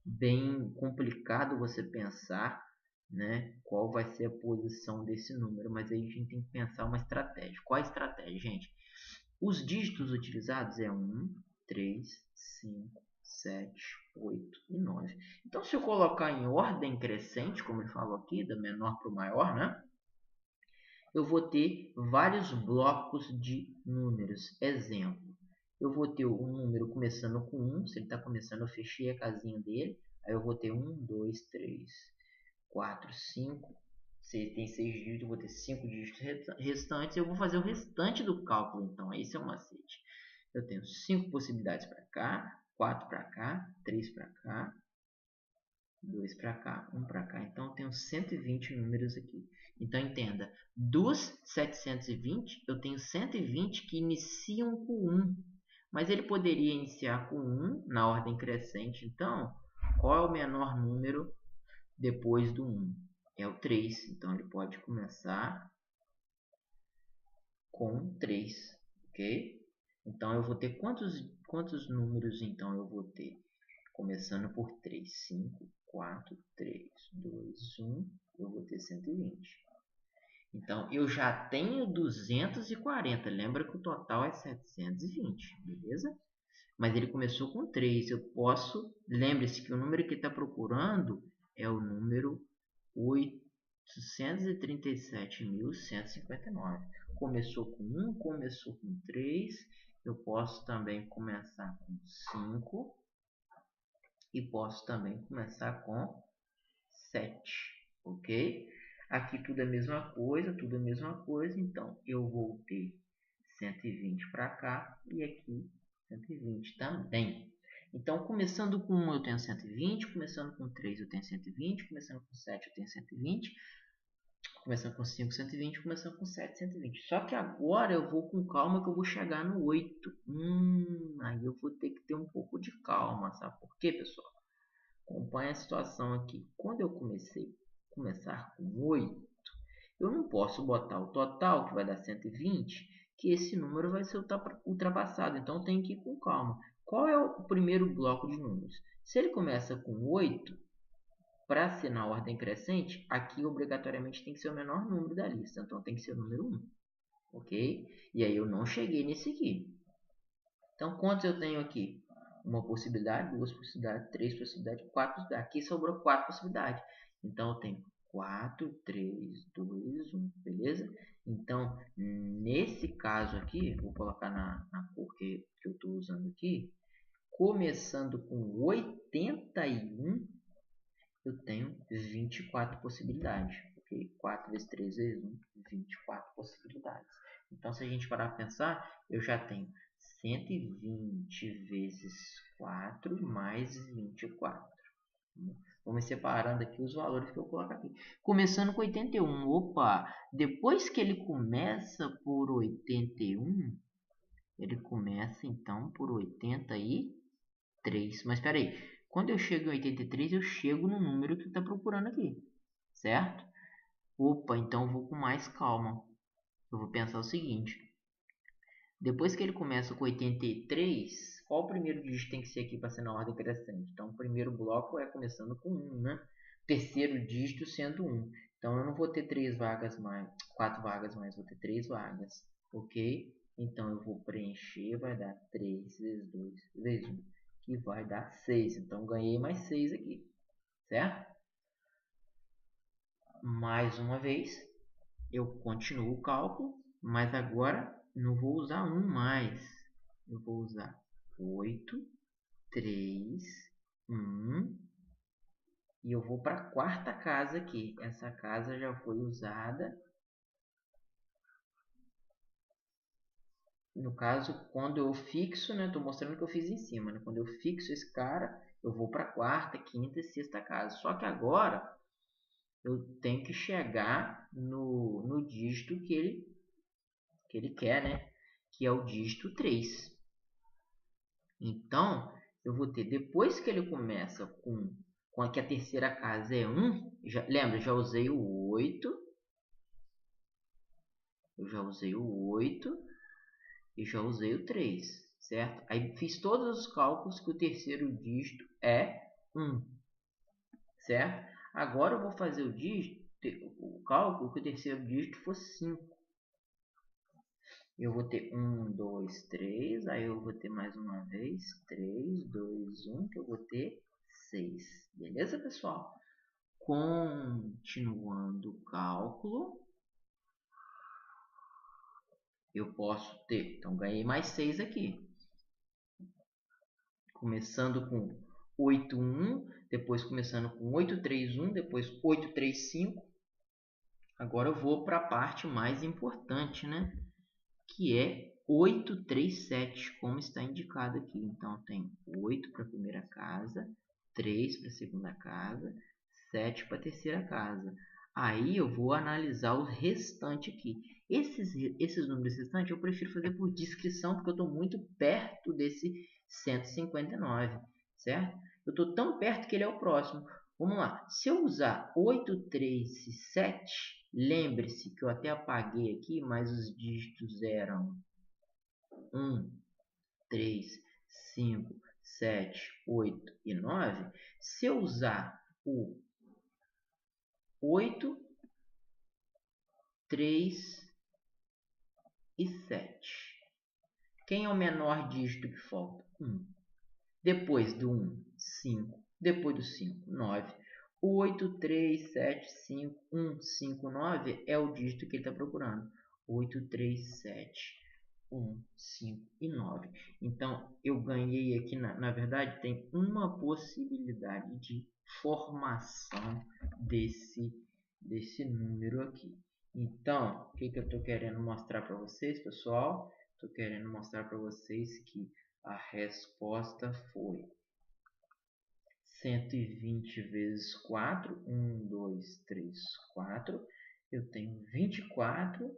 bem complicado você pensar, né? Qual vai ser a posição desse número, mas aí a gente tem que pensar uma estratégia. Qual a estratégia, gente? Os dígitos utilizados é 1, 3, 5, 7, 8 e 9. Então, se eu colocar em ordem crescente, como ele falou aqui, da menor para o maior, né? Eu vou ter vários blocos de números. Exemplo, eu vou ter um número começando com 1. Se ele está começando, eu fechei a casinha dele. Aí eu vou ter 1, 2, 3, 4, 5. Se ele tem 6 dígitos, eu vou ter 5 dígitos restantes. Eu vou fazer o restante do cálculo, então. Esse é o macete. Eu tenho 5 possibilidades para cá, 4 para cá, 3 para cá, 2 para cá, 1 para cá. Então, eu tenho 120 números aqui. Então, entenda, dos 720, eu tenho 120 que iniciam com 1. Mas ele poderia iniciar com 1 na ordem crescente. Então, qual é o menor número depois do 1? É o 3. Então, ele pode começar com 3, ok? Então, eu vou ter quantos números, então, eu vou ter? Começando por 3, 5, 4, 3, 2, 1, eu vou ter 120. Então, eu já tenho 240. Lembra que o total é 720, beleza? mas ele começou com 3. Eu posso... Lembre-se que o número que está procurando é o número 837.159. Começou com 1, começou com 3. Eu posso também começar com 5. E posso também começar com 7. Ok? Aqui tudo é a mesma coisa, tudo é a mesma coisa. Então, eu vou ter 120 para cá e aqui 120 também. Então, começando com 1 eu tenho 120, começando com 3 eu tenho 120, começando com 7 eu tenho 120, começando com 5, 120, começando com 7, 120. Só que agora eu vou com calma que eu vou chegar no 8. Aí eu vou ter que ter um pouco de calma, sabe por quê, pessoal? Acompanhe a situação aqui. Quando eu começar com 8, eu não posso botar o total, que vai dar 120, que esse número vai ser ultrapassado. Então, eu tenho que ir com calma. Qual é o primeiro bloco de números? Se ele começa com 8, para ser na ordem crescente, aqui obrigatoriamente tem que ser o menor número da lista. Então, tem que ser o número 1. Ok? E aí, eu não cheguei nesse aqui. Então, quantos eu tenho aqui? Uma possibilidade, duas possibilidades, três possibilidades, quatro possibilidades. Aqui sobrou 4 possibilidades. Então, eu tenho 4, 3, 2, 1, beleza? Então, nesse caso aqui, vou colocar na cor que eu estou usando aqui, começando com 81, eu tenho 24 possibilidades. Ok? 4 vezes 3 vezes 1, 24 possibilidades. Então, se a gente parar para pensar, eu já tenho 120 vezes 4 mais 24. Vamos separando aqui os valores que eu coloco aqui. Começando com 81. Opa! Depois que ele começa por 81, ele começa então por 83. Mas espera aí. Quando eu chego em 83, eu chego no número que está procurando aqui. Certo? Opa, então eu vou com mais calma. Eu vou pensar o seguinte. Depois que ele começa com 83, qual o primeiro dígito tem que ser aqui para ser na ordem crescente? Então, o primeiro bloco é começando com 1, né? Terceiro dígito sendo 1. Então, eu não vou ter 3 vagas mais, 4 vagas mais, vou ter 3 vagas. Ok? Então, eu vou preencher, vai dar 3 vezes 2 vezes 1, que vai dar 6. Então, ganhei mais 6 aqui. Certo? Mais uma vez, eu continuo o cálculo, mas agora não vou usar 1 mais. Eu vou usar 8, 3, 1. E eu vou para a quarta casa aqui. Essa casa já foi usada. No caso, quando eu fixo, né? Estou mostrando o que eu fiz em cima. Né? Quando eu fixo esse cara, eu vou para a quarta, quinta e sexta casa. Só que agora eu tenho que chegar no dígito que ele quer, né? Que é o dígito 3. Então, eu vou ter, depois que ele começa com que a terceira casa é 1, lembra, já usei o 8, eu já usei o 8 e já usei o 3, certo? Aí fiz todos os cálculos que o terceiro dígito é 1, certo? Agora eu vou fazer o cálculo que o terceiro dígito for 5. Eu vou ter 1, 2, 3, aí eu vou ter mais uma vez 3, 2, 1, que eu vou ter 6. Beleza, pessoal? Continuando o cálculo, eu posso ter, então ganhei mais 6 aqui. Começando com 8, 1, depois começando com 8, 3, 1, depois 8, 3, 5. Agora eu vou para a parte mais importante, né? Que é 8, 3, 7, como está indicado aqui. Então, tem 8 para a primeira casa, 3 para a segunda casa, 7 para a terceira casa. Aí eu vou analisar o restante aqui. Esses números restantes eu prefiro fazer por descrição, porque eu estou muito perto desse 159, certo? Eu estou tão perto que ele é o próximo. Vamos lá. Se eu usar 8, 3 e 7, lembre-se que eu até apaguei aqui, mas os dígitos eram 1, 3, 5, 7, 8 e 9. Se eu usar o 8, 3 e 7, Quem é o menor dígito que falta? 1. Depois do 1, 5. Depois do 5, 9. 8, 3, 7, 5, 1, 5, 9 é o dígito que ele está procurando. 8, 3, 7, 1, 5 e 9. Então, eu ganhei aqui, na verdade, tem uma possibilidade de formação desse número aqui. Então, o que eu estou querendo mostrar para vocês, pessoal? Estou querendo mostrar para vocês que a resposta foi 120 vezes 4. 1, 2, 3, 4. Eu tenho 24.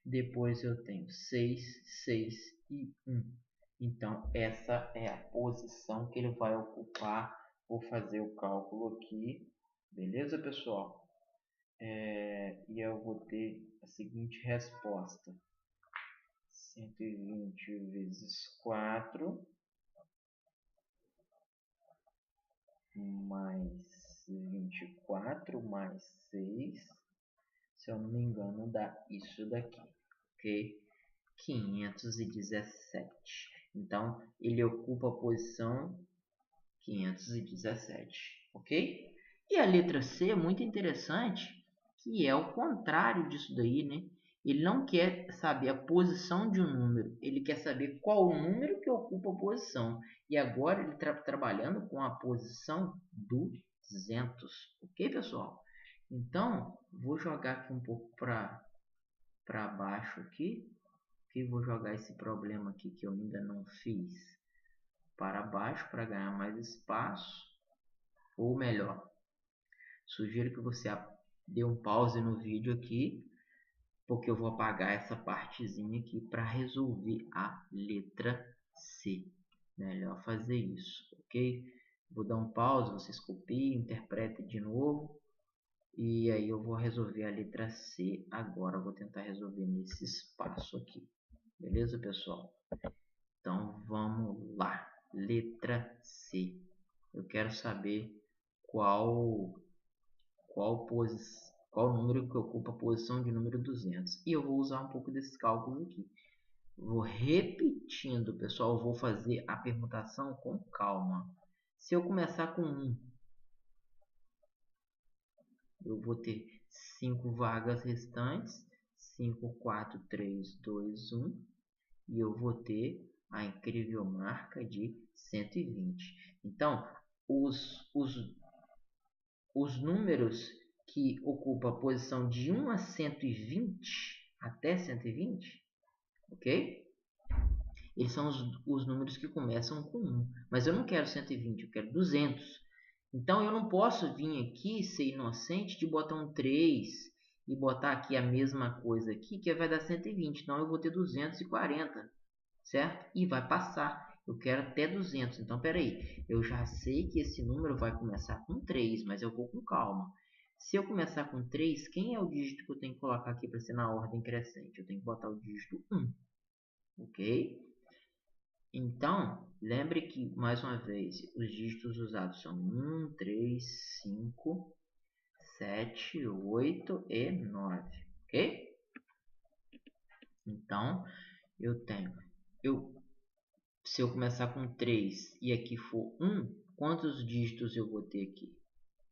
Depois eu tenho 6, 6 e 1. Então, essa é a posição que ele vai ocupar. Vou fazer o cálculo aqui. Beleza, pessoal? E eu vou ter a seguinte resposta. 120 vezes 4 mais 24 mais 6, se eu não me engano, dá isso daqui, ok? 517. Então, ele ocupa a posição 517, ok? E a letra C é muito interessante, que é o contrário disso daí, né? Ele não quer saber a posição de um número, ele quer saber qual o número que ocupa a posição. E agora ele está trabalhando com a posição 200, ok, pessoal? Então, vou jogar aqui um pouco para baixo aqui, que vou jogar esse problema aqui que eu ainda não fiz para baixo para ganhar mais espaço, ou melhor, sugiro que você dê um pause no vídeo aqui, porque eu vou apagar essa partezinha aqui para resolver a letra C. Melhor fazer isso, ok? Vou dar um pause, vocês copiem, interpretem de novo. E aí eu vou resolver a letra C agora. Vou tentar resolver nesse espaço aqui. Beleza, pessoal? Então, vamos lá. Letra C. Eu quero saber qual número que ocupa a posição de número 200. E eu vou usar um pouco desses cálculos aqui. Vou repetindo, pessoal. Vou fazer a permutação com calma. Se eu começar com 1, eu vou ter 5 vagas restantes. 5, 4, 3, 2, 1. E eu vou ter a incrível marca de 120. Então, os números que ocupam a posição de 1 a 120, até 120, ok? Eles são os números que começam com 1. Mas eu não quero 120, eu quero 200. Então, eu não posso vir aqui ser inocente de botar um 3 e botar aqui a mesma coisa aqui, que vai dar 120. Então, eu vou ter 240, certo? E vai passar. Eu quero até 200. Então, peraí. Eu já sei que esse número vai começar com 3, mas eu vou com calma. Se eu começar com 3, quem é o dígito que eu tenho que colocar aqui para ser na ordem crescente? Eu tenho que botar o dígito 1. Ok? Então, lembre que, mais uma vez, os dígitos usados são 1, 3, 5, 7, 8 e 9. Ok? Então, se eu começar com 3 e aqui for 1, quantos dígitos eu vou ter aqui?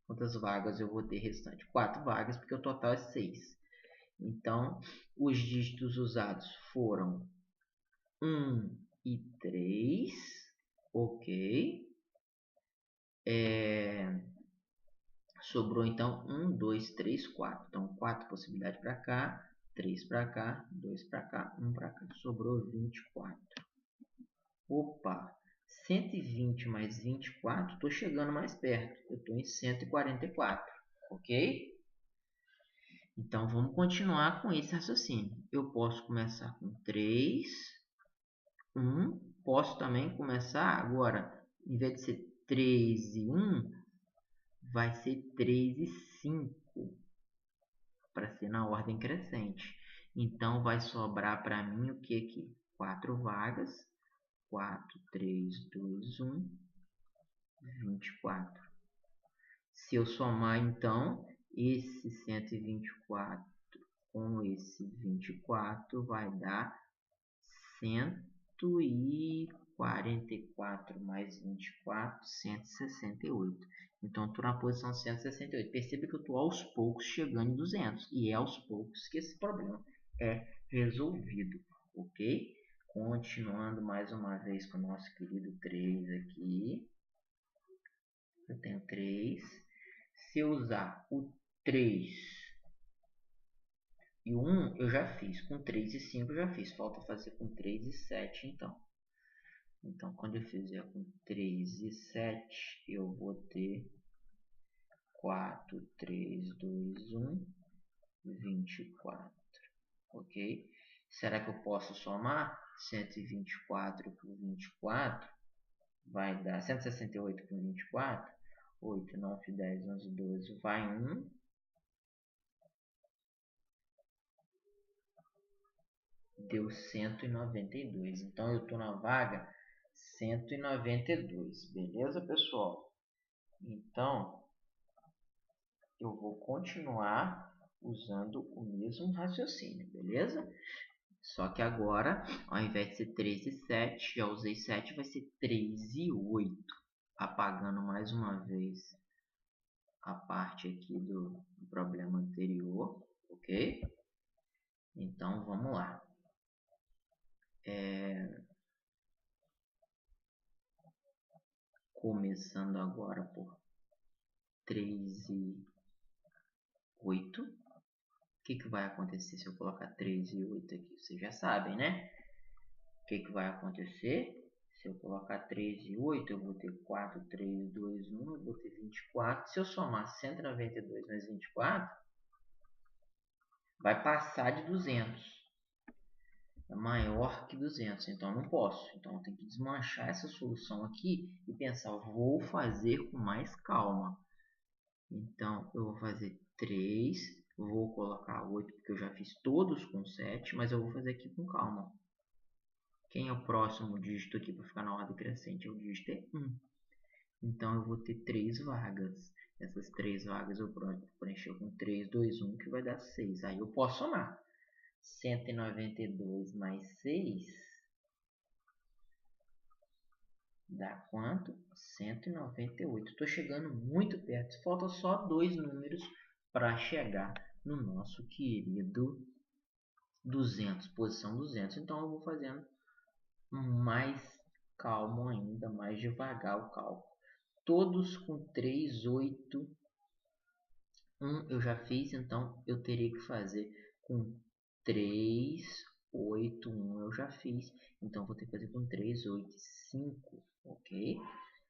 Quantas vagas eu vou ter restante? 4 vagas, porque o total é 6. Então, os dígitos usados foram 1 e 3. Ok. Sobrou, então, 1, 2, 3, 4. Então, 4 possibilidades para cá, 3 para cá, 2 para cá, 1 para cá. Sobrou 24. Opa! 120 mais 24, estou chegando mais perto. Eu estou em 144, ok? Então, vamos continuar com esse raciocínio. Eu posso começar com 3, 1. Posso também começar agora, em vez de ser 3 e 1, vai ser 3 e 5, para ser na ordem crescente. Então, vai sobrar para mim o que aqui? 4 vagas. 4, 3, 2, 1, 24. Se eu somar, então, esse 124 com esse 24, vai dar 100. 144 mais 24, 168. Então, eu estou na posição 168. Perceba que eu estou aos poucos chegando em 200. E é aos poucos que esse problema é resolvido, ok? Continuando mais uma vez com o nosso querido 3 aqui. Eu tenho 3. Se eu usar o 3 e o 1, eu já fiz. Com 3 e 5 eu já fiz. Falta fazer com 3 e 7, então. Então, quando eu fizer com 3 e 7, eu vou ter 4, 3, 2, 1, 24. Ok? Será que eu posso somar? 124 por 24 vai dar 168 por 24. 8, 9, 10, 11, 12. Vai 1. Deu 192. Então, eu estou na vaga 192. Beleza, pessoal? Então, eu vou continuar usando o mesmo raciocínio, beleza? Só que agora, ao invés de ser 3 e 7, já usei 7, vai ser 3 e 8. Apagando mais uma vez a parte aqui do problema anterior, ok? Então, vamos lá. Começando agora por 3 e 8. O que vai acontecer se eu colocar 3 e 8 aqui? Vocês já sabem, né? O que vai acontecer? Se eu colocar 3 e 8, eu vou ter 4, 3, 2, 1, eu vou ter 24. Se eu somar 192 mais 24, vai passar de 200. É maior que 200, então não posso. Então eu tenho que desmanchar essa solução aqui e pensar, vou fazer com mais calma. Então eu vou fazer 3, vou colocar 8 porque eu já fiz todos com 7, mas eu vou fazer aqui com calma. Quem é o próximo dígito aqui para ficar na ordem crescente? O dígito é 1. Então eu vou ter 3 vagas. Essas 3 vagas eu vou preencher com 3, 2, 1, que vai dar 6. Aí eu posso somar. 192 mais 6 dá quanto? 198. Estou chegando muito perto. Falta só 2 números para chegar no nosso querido 200, posição 200. Então eu vou fazendo mais calmo ainda, mais devagar o cálculo. Todos com 3, 8, 1 eu já fiz, então eu teria que fazer com 3, 8, 1 eu já fiz, então vou ter que fazer com 3, 8, 5, ok?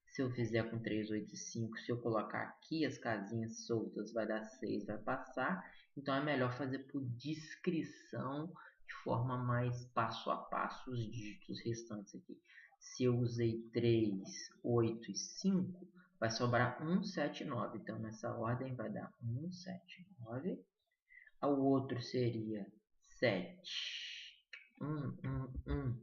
Se eu fizer com 3, 8 e 5, se eu colocar aqui as casinhas soltas, vai dar 6, vai passar. Então é melhor fazer por descrição, de forma mais passo a passo, os dígitos restantes aqui. Se eu usei 3, 8 e 5, vai sobrar 1, 7, 9. Então nessa ordem vai dar 1, 7, 9. O outro seria 7, 1, 1, 1.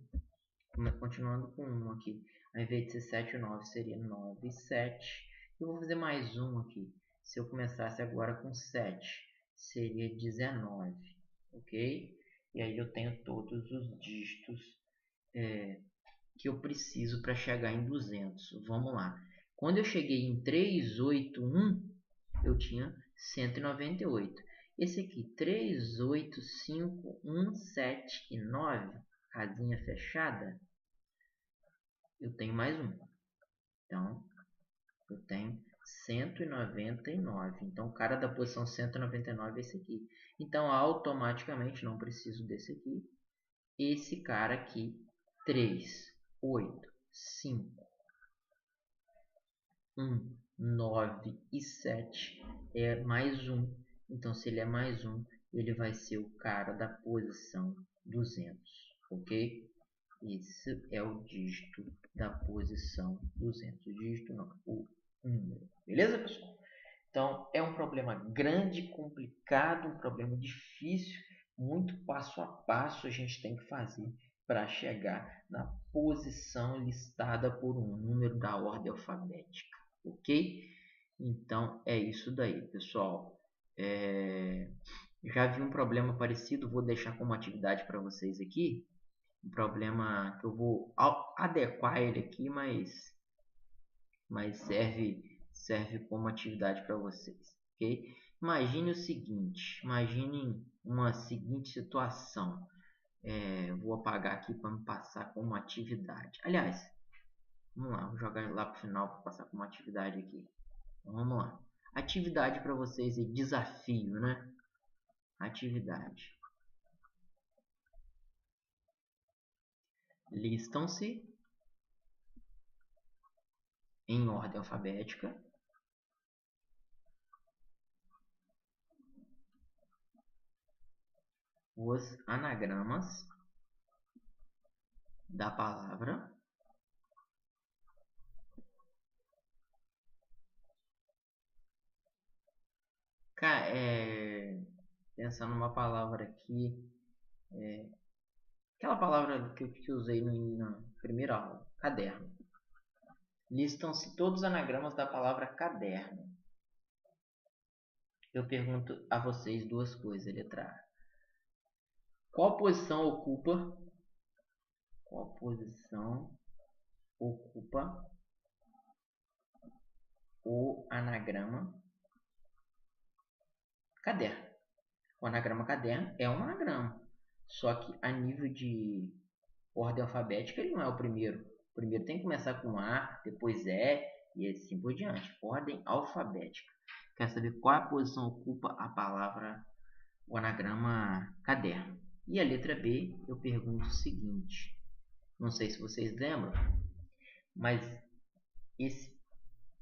Continuando com 1 aqui. Ao invés de ser 7 e 9, seria 9 e 7. Eu vou fazer mais um aqui. Se eu começasse agora com 7, seria 19. Ok? E aí eu tenho todos os dígitos que eu preciso para chegar em 200. Vamos lá. Quando eu cheguei em 381, eu tinha 198. Esse aqui, 3, 8, 5, 1, 7 e 9, casinha fechada, eu tenho mais um. Então, eu tenho 199. Então, o cara da posição 199 é esse aqui. Então, automaticamente, não preciso desse aqui. Esse cara aqui, 3, 8, 5, 1, 9 e 7 é mais um. Então, se ele é mais um, ele vai ser o cara da posição 200, ok? Esse é o dígito da posição 200. O dígito não, o número. Beleza, pessoal? Então, é um problema grande, complicado, um problema difícil, muito passo a passo a gente tem que fazer para chegar na posição listada por um número da ordem alfabética, ok? Então, é isso daí, pessoal. Já vi um problema parecido, vou deixar como atividade para vocês aqui. um problema que eu vou adequar ele aqui, mas serve como atividade para vocês, ok? Imagine o seguinte, imagine uma seguinte situação. Vou apagar aqui para me passar como atividade. Aliás, vamos lá, vou jogar lá para o final para passar como atividade aqui. Então, vamos lá. Atividade para vocês é desafio, né? Atividade. Listam-se em ordem alfabética os anagramas da palavra pensando numa palavra aqui, aquela palavra que eu usei na primeira aula, caderno. Listam-se todos os anagramas da palavra caderno. Eu pergunto a vocês duas coisas, letra A. Qual posição ocupa o anagrama caderno? O anagrama caderno é um anagrama, só que a nível de ordem alfabética ele não é o primeiro. O primeiro tem que começar com A, depois e assim por diante. Ordem alfabética. Quer saber qual a posição ocupa a palavra, o anagrama caderno? E a letra B, eu pergunto o seguinte. Não sei se vocês lembram, mas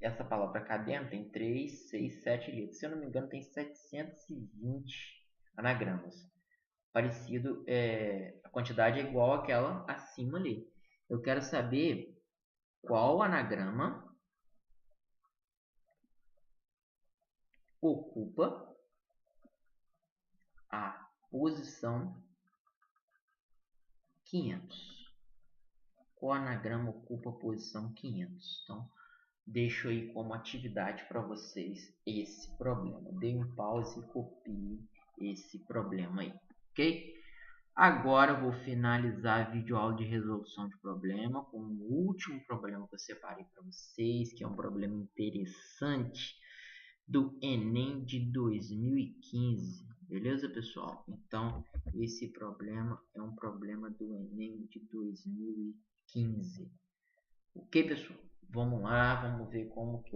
essa palavra caderno tem 3, 6, 7 letras. Se eu não me engano, tem 720 anagramas. Parecido, a quantidade é igual àquela acima ali. Eu quero saber qual anagrama ocupa a posição 500. Qual anagrama ocupa a posição 500? Então, deixo aí como atividade para vocês esse problema. Dê um pause e copie esse problema aí, ok? Agora eu vou finalizar a videoaula de resolução de problema com o último problema que eu separei para vocês, que é um problema interessante do Enem de 2015. Beleza, pessoal? Então, esse problema é um problema do Enem de 2015. Ok, pessoal? Vamos lá, vamos ver como que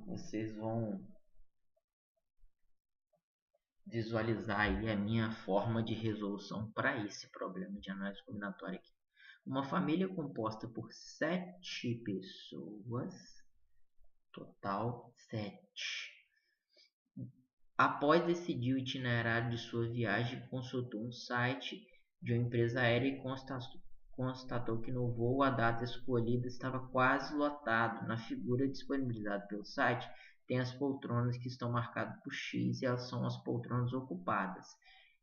vocês vão visualizar aí a minha forma de resolução para esse problema de análise combinatória aqui. Uma família composta por 7 pessoas, total 7. Após decidir o itinerário de sua viagem, consultou um site de uma empresa aérea e constatou que no voo a data escolhida estava quase lotado. Na figura disponibilizada pelo site, tem as poltronas que estão marcadas por X e elas são as poltronas ocupadas.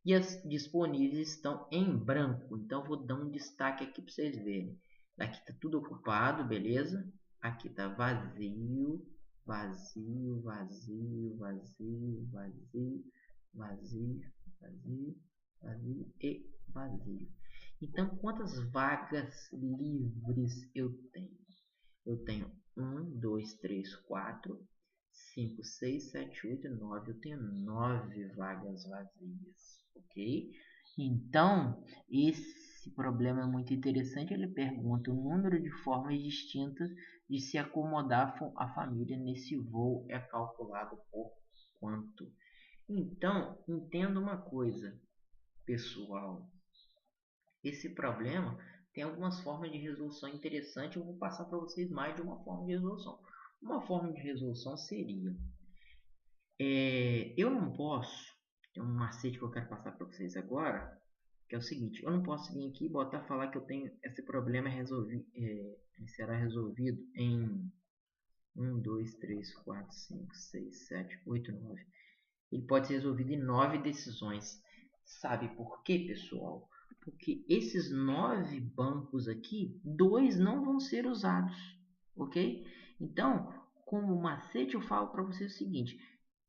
E as disponíveis estão em branco. Então, vou dar um destaque aqui para vocês verem. Aqui está tudo ocupado, beleza? Aqui está vazio, vazio, vazio, vazio, vazio, vazio, vazio, vazio e vazio. Então, quantas vagas livres eu tenho? Eu tenho 1, 2, 3, 4, 5, 6, 7, 8, 9. Eu tenho 9 vagas vazias, ok? Então, esse problema é muito interessante. Ele pergunta o número de formas distintas de se acomodar a família nesse voo é calculado por quanto? Então, entenda uma coisa, pessoal. Esse problema tem algumas formas de resolução interessantes. Eu vou passar para vocês mais de uma forma de resolução. Uma forma de resolução seria... eu não posso... Tem um macete que eu quero passar para vocês agora, que é o seguinte. Eu não posso vir aqui e falar que eu tenho esse problema será resolvido em 1, 2, 3, 4, 5, 6, 7, 8, 9. Ele pode ser resolvido em 9 decisões. Sabe por quê, pessoal? Porque esses 9 bancos aqui, 2 não vão ser usados, ok? Então, como macete, eu falo para você o seguinte.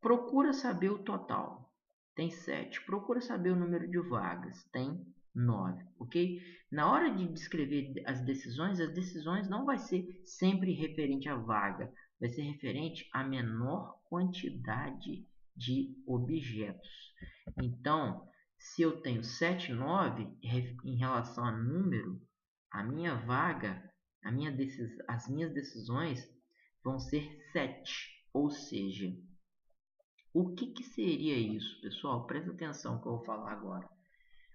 Procura saber o total. Tem 7. Procura saber o número de vagas. Tem 9, ok? Na hora de descrever as decisões não vai ser sempre referente à vaga, vai ser referente à menor quantidade de objetos. Então, se eu tenho 7, 9, em relação a número, a minha vaga, as minhas decisões vão ser 7, ou seja, o que seria isso, pessoal? Presta atenção que eu vou falar agora.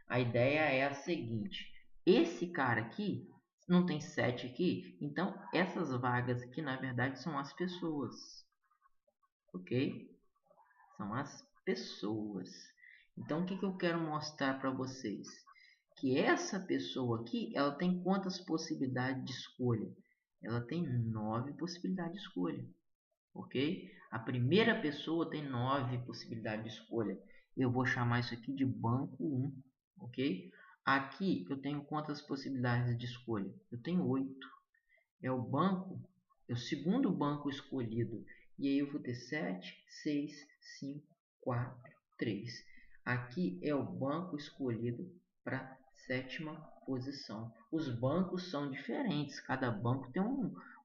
A ideia é a seguinte: esse cara aqui não tem 7 aqui, então essas vagas aqui na verdade são as pessoas, ok? São as pessoas. Então o que eu quero mostrar para vocês? Que essa pessoa aqui, ela tem quantas possibilidades de escolha? Ela tem 9 possibilidades de escolha, ok? A primeira pessoa tem 9 possibilidades de escolha. Eu vou chamar isso aqui de banco 1, ok? Aqui eu tenho quantas possibilidades de escolha? Eu tenho 8. É o banco, é o segundo banco escolhido. E aí eu vou ter 7, 6, 5, 4, 3. Aqui é o banco escolhido para a sétima posição. Os bancos são diferentes, cada banco tem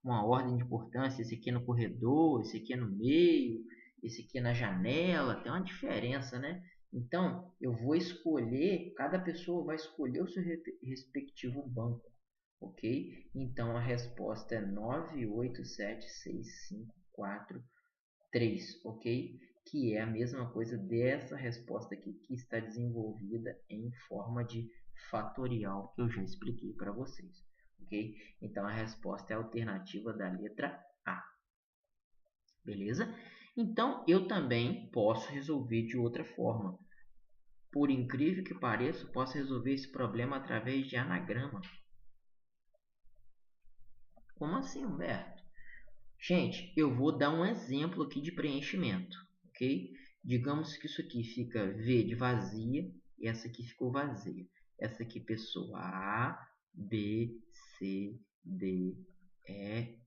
uma ordem de importância. Esse aqui é no corredor, esse aqui é no meio, esse aqui é na janela, tem uma diferença, né? Então, eu vou escolher, cada pessoa vai escolher o seu respectivo banco, ok? Então, a resposta é 9, 8, 7, 6, 5, 4, 3, ok? Que é a mesma coisa dessa resposta aqui, que está desenvolvida em forma de fatorial, que eu já expliquei para vocês, ok? Então, a resposta é a alternativa da letra A, beleza? Então, eu também posso resolver de outra forma. Por incrível que pareça, posso resolver esse problema através de anagrama. Como assim, Humberto? Gente, eu vou dar um exemplo aqui de preenchimento, ok? Digamos que isso aqui fica V de vazia e essa aqui ficou vazia. Essa aqui, pessoa A, B, C, D, E,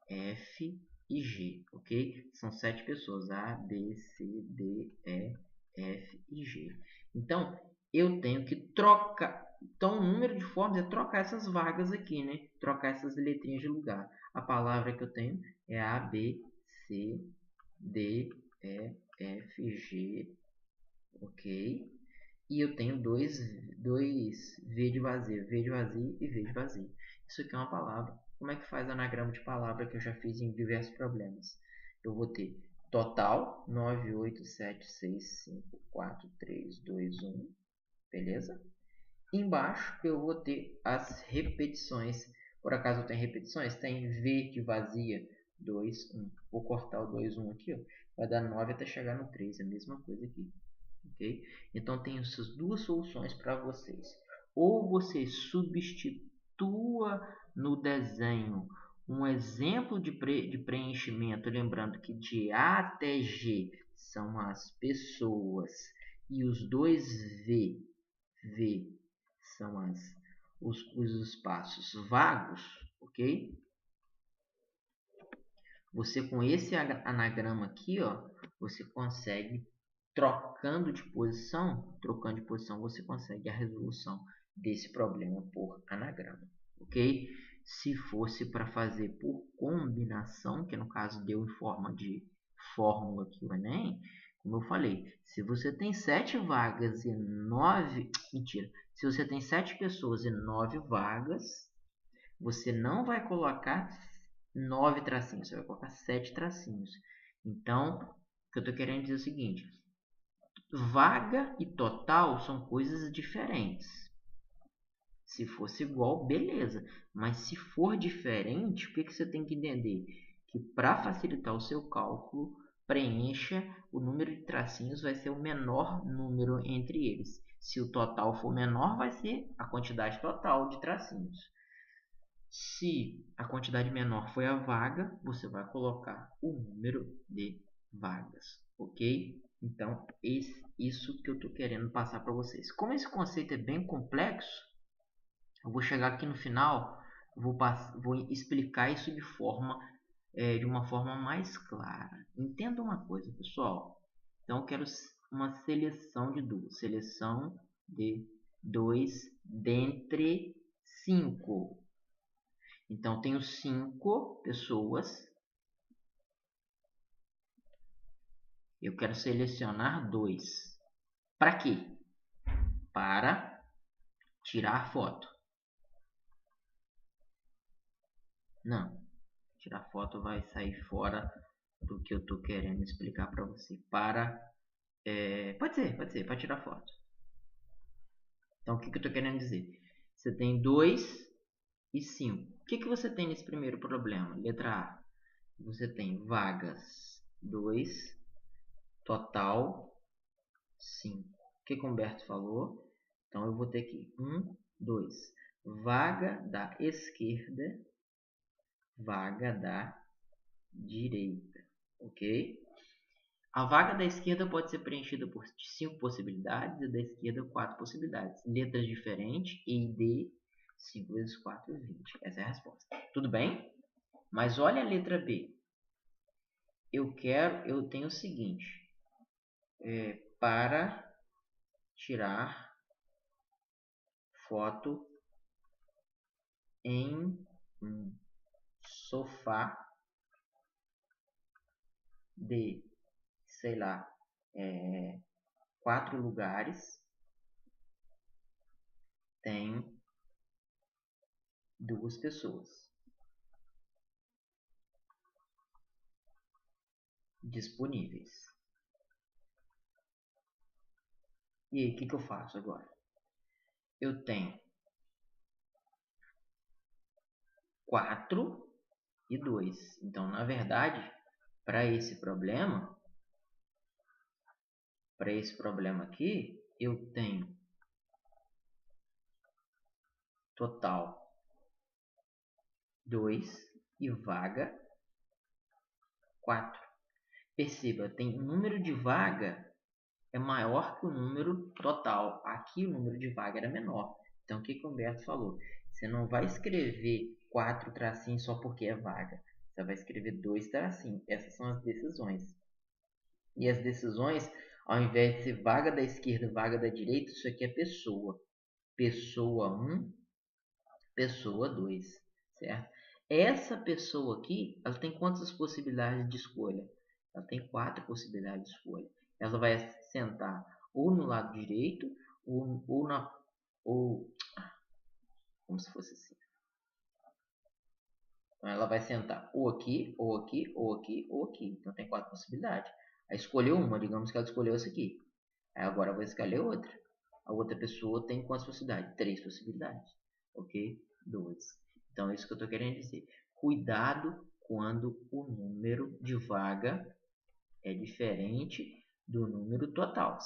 F e G, ok? São 7 pessoas, A, B, C, D, E, F e G. Então, eu tenho que trocar. Então, o número de formas é trocar essas vagas aqui, né? Trocar essas letrinhas de lugar. A palavra que eu tenho é A, B, C, D, E, F, G, ok? E eu tenho dois V de vazio e V de vazio. Isso aqui é uma palavra. Como é que faz anagrama de palavra que eu já fiz em diversos problemas? Eu vou ter total 9, 8, 7, 6, 5, 4, 3, 2, 1. Beleza? Embaixo eu vou ter as repetições. Por acaso eu tenho repetições? Tem V de vazia, 2, 1. Vou cortar o 2, 1 aqui. Ó. Vai dar 9 até chegar no 3. É a mesma coisa aqui. Okay? Então, tem essas duas soluções para vocês. Ou você substitua no desenho um exemplo de preenchimento, lembrando que de A até G são as pessoas e os dois V são os espaços vagos, ok? Você com esse anagrama aqui, ó, você consegue trocando de posição, você consegue a resolução desse problema por anagrama, ok? Se fosse para fazer por combinação, que no caso deu em forma de fórmula aqui o Enem, como eu falei, se você tem 7 vagas e 9, mentira, se você tem 7 pessoas e 9 vagas, você não vai colocar 9 tracinhos, você vai colocar 7 tracinhos. Então, o que eu estou querendo dizer é o seguinte: vaga e total são coisas diferentes. Se fosse igual, beleza. Mas se for diferente, o que você tem que entender? Que para facilitar o seu cálculo, preencha o número de tracinhos, vai ser o menor número entre eles. Se o total for menor, vai ser a quantidade total de tracinhos. Se a quantidade menor foi a vaga, você vai colocar o número de vagas, ok? Então, isso que eu estou querendo passar para vocês. Como esse conceito é bem complexo, eu vou chegar aqui no final, vou explicar isso de uma forma mais clara. Entenda uma coisa, pessoal. Então, eu quero uma seleção de duas. Seleção de 2 dentre 5. Então, tenho 5 pessoas. Eu quero selecionar 2. Para quê? Para tirar foto. Não. Tirar foto vai sair fora do que eu estou querendo explicar para você. Pode ser, para tirar foto. Então, o que eu estou querendo dizer? Você tem 2 e 5. O que você tem nesse primeiro problema? Letra A. Você tem vagas 2, total 5. O que o Humberto falou? Então, eu vou ter aqui 1, 2. Vaga da esquerda, vaga da direita. Ok? A vaga da esquerda pode ser preenchida por 5 possibilidades e da esquerda 4 possibilidades. Letras diferentes, E e D, 5 vezes 4 é 20. Essa é a resposta. Tudo bem? Mas olha a letra B. Eu tenho o seguinte. Para tirar foto em um sofá de, sei lá, 4 lugares, tem 2 pessoas disponíveis. E aí, o que eu faço agora? Eu tenho 4 e 2. Então, na verdade, para esse problema aqui, eu tenho total 2 e vaga 4. Perceba, tem o número de vaga é maior que o número total. Aqui o número de vaga era menor. Então, o que o Humberto falou? Você não vai escrever 4 tracinhos só porque é vaga. Você vai escrever 2 tracinhos. Essas são as decisões. E as decisões, ao invés de ser vaga da esquerda, vaga da direita, isso aqui é pessoa. Pessoa 1, pessoa 2, certo? Essa pessoa aqui, ela tem quantas possibilidades de escolha? Ela tem 4 possibilidades de escolha. Ela vai sentar ou no lado direito, ou como se fosse assim. Então, ela vai sentar ou aqui, ou aqui, ou aqui, ou aqui. Então, tem 4 possibilidades. Aí escolheu uma, digamos que ela escolheu essa aqui. Aí agora eu vou escolher outra. A outra pessoa tem quantas possibilidades? 3 possibilidades. Ok? 2. Então, é isso que eu estou querendo dizer. Cuidado quando o número de vaga é diferente do número total.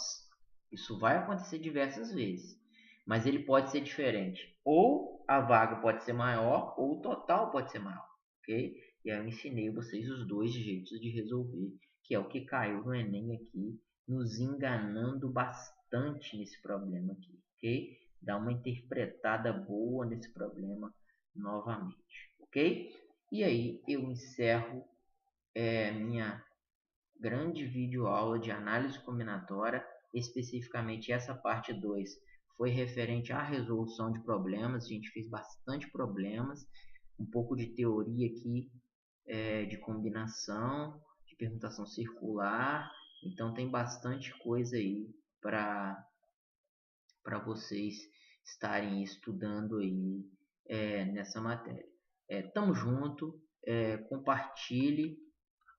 Isso vai acontecer diversas vezes. Mas ele pode ser diferente. Ou a vaga pode ser maior, ou o total pode ser maior. Ok? E aí eu ensinei vocês os 2 jeitos de resolver, que é o que caiu no Enem aqui, nos enganando bastante nesse problema aqui. Ok? Dá uma interpretada boa nesse problema novamente. Ok? E aí eu encerro minha grande videoaula de análise combinatória, especificamente essa parte 2 foi referente à resolução de problemas. A gente fez bastante problemas, um pouco de teoria aqui de combinação, de permutação circular. Então tem bastante coisa aí para vocês estarem estudando aí nessa matéria. Tamo junto, compartilhe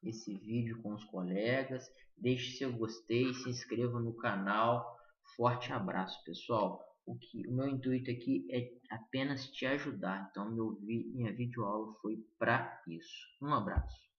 esse vídeo com os colegas, deixe seu gostei, se inscreva no canal. Forte abraço, pessoal. O meu intuito aqui é apenas te ajudar, então minha videoaula foi para isso. Um abraço.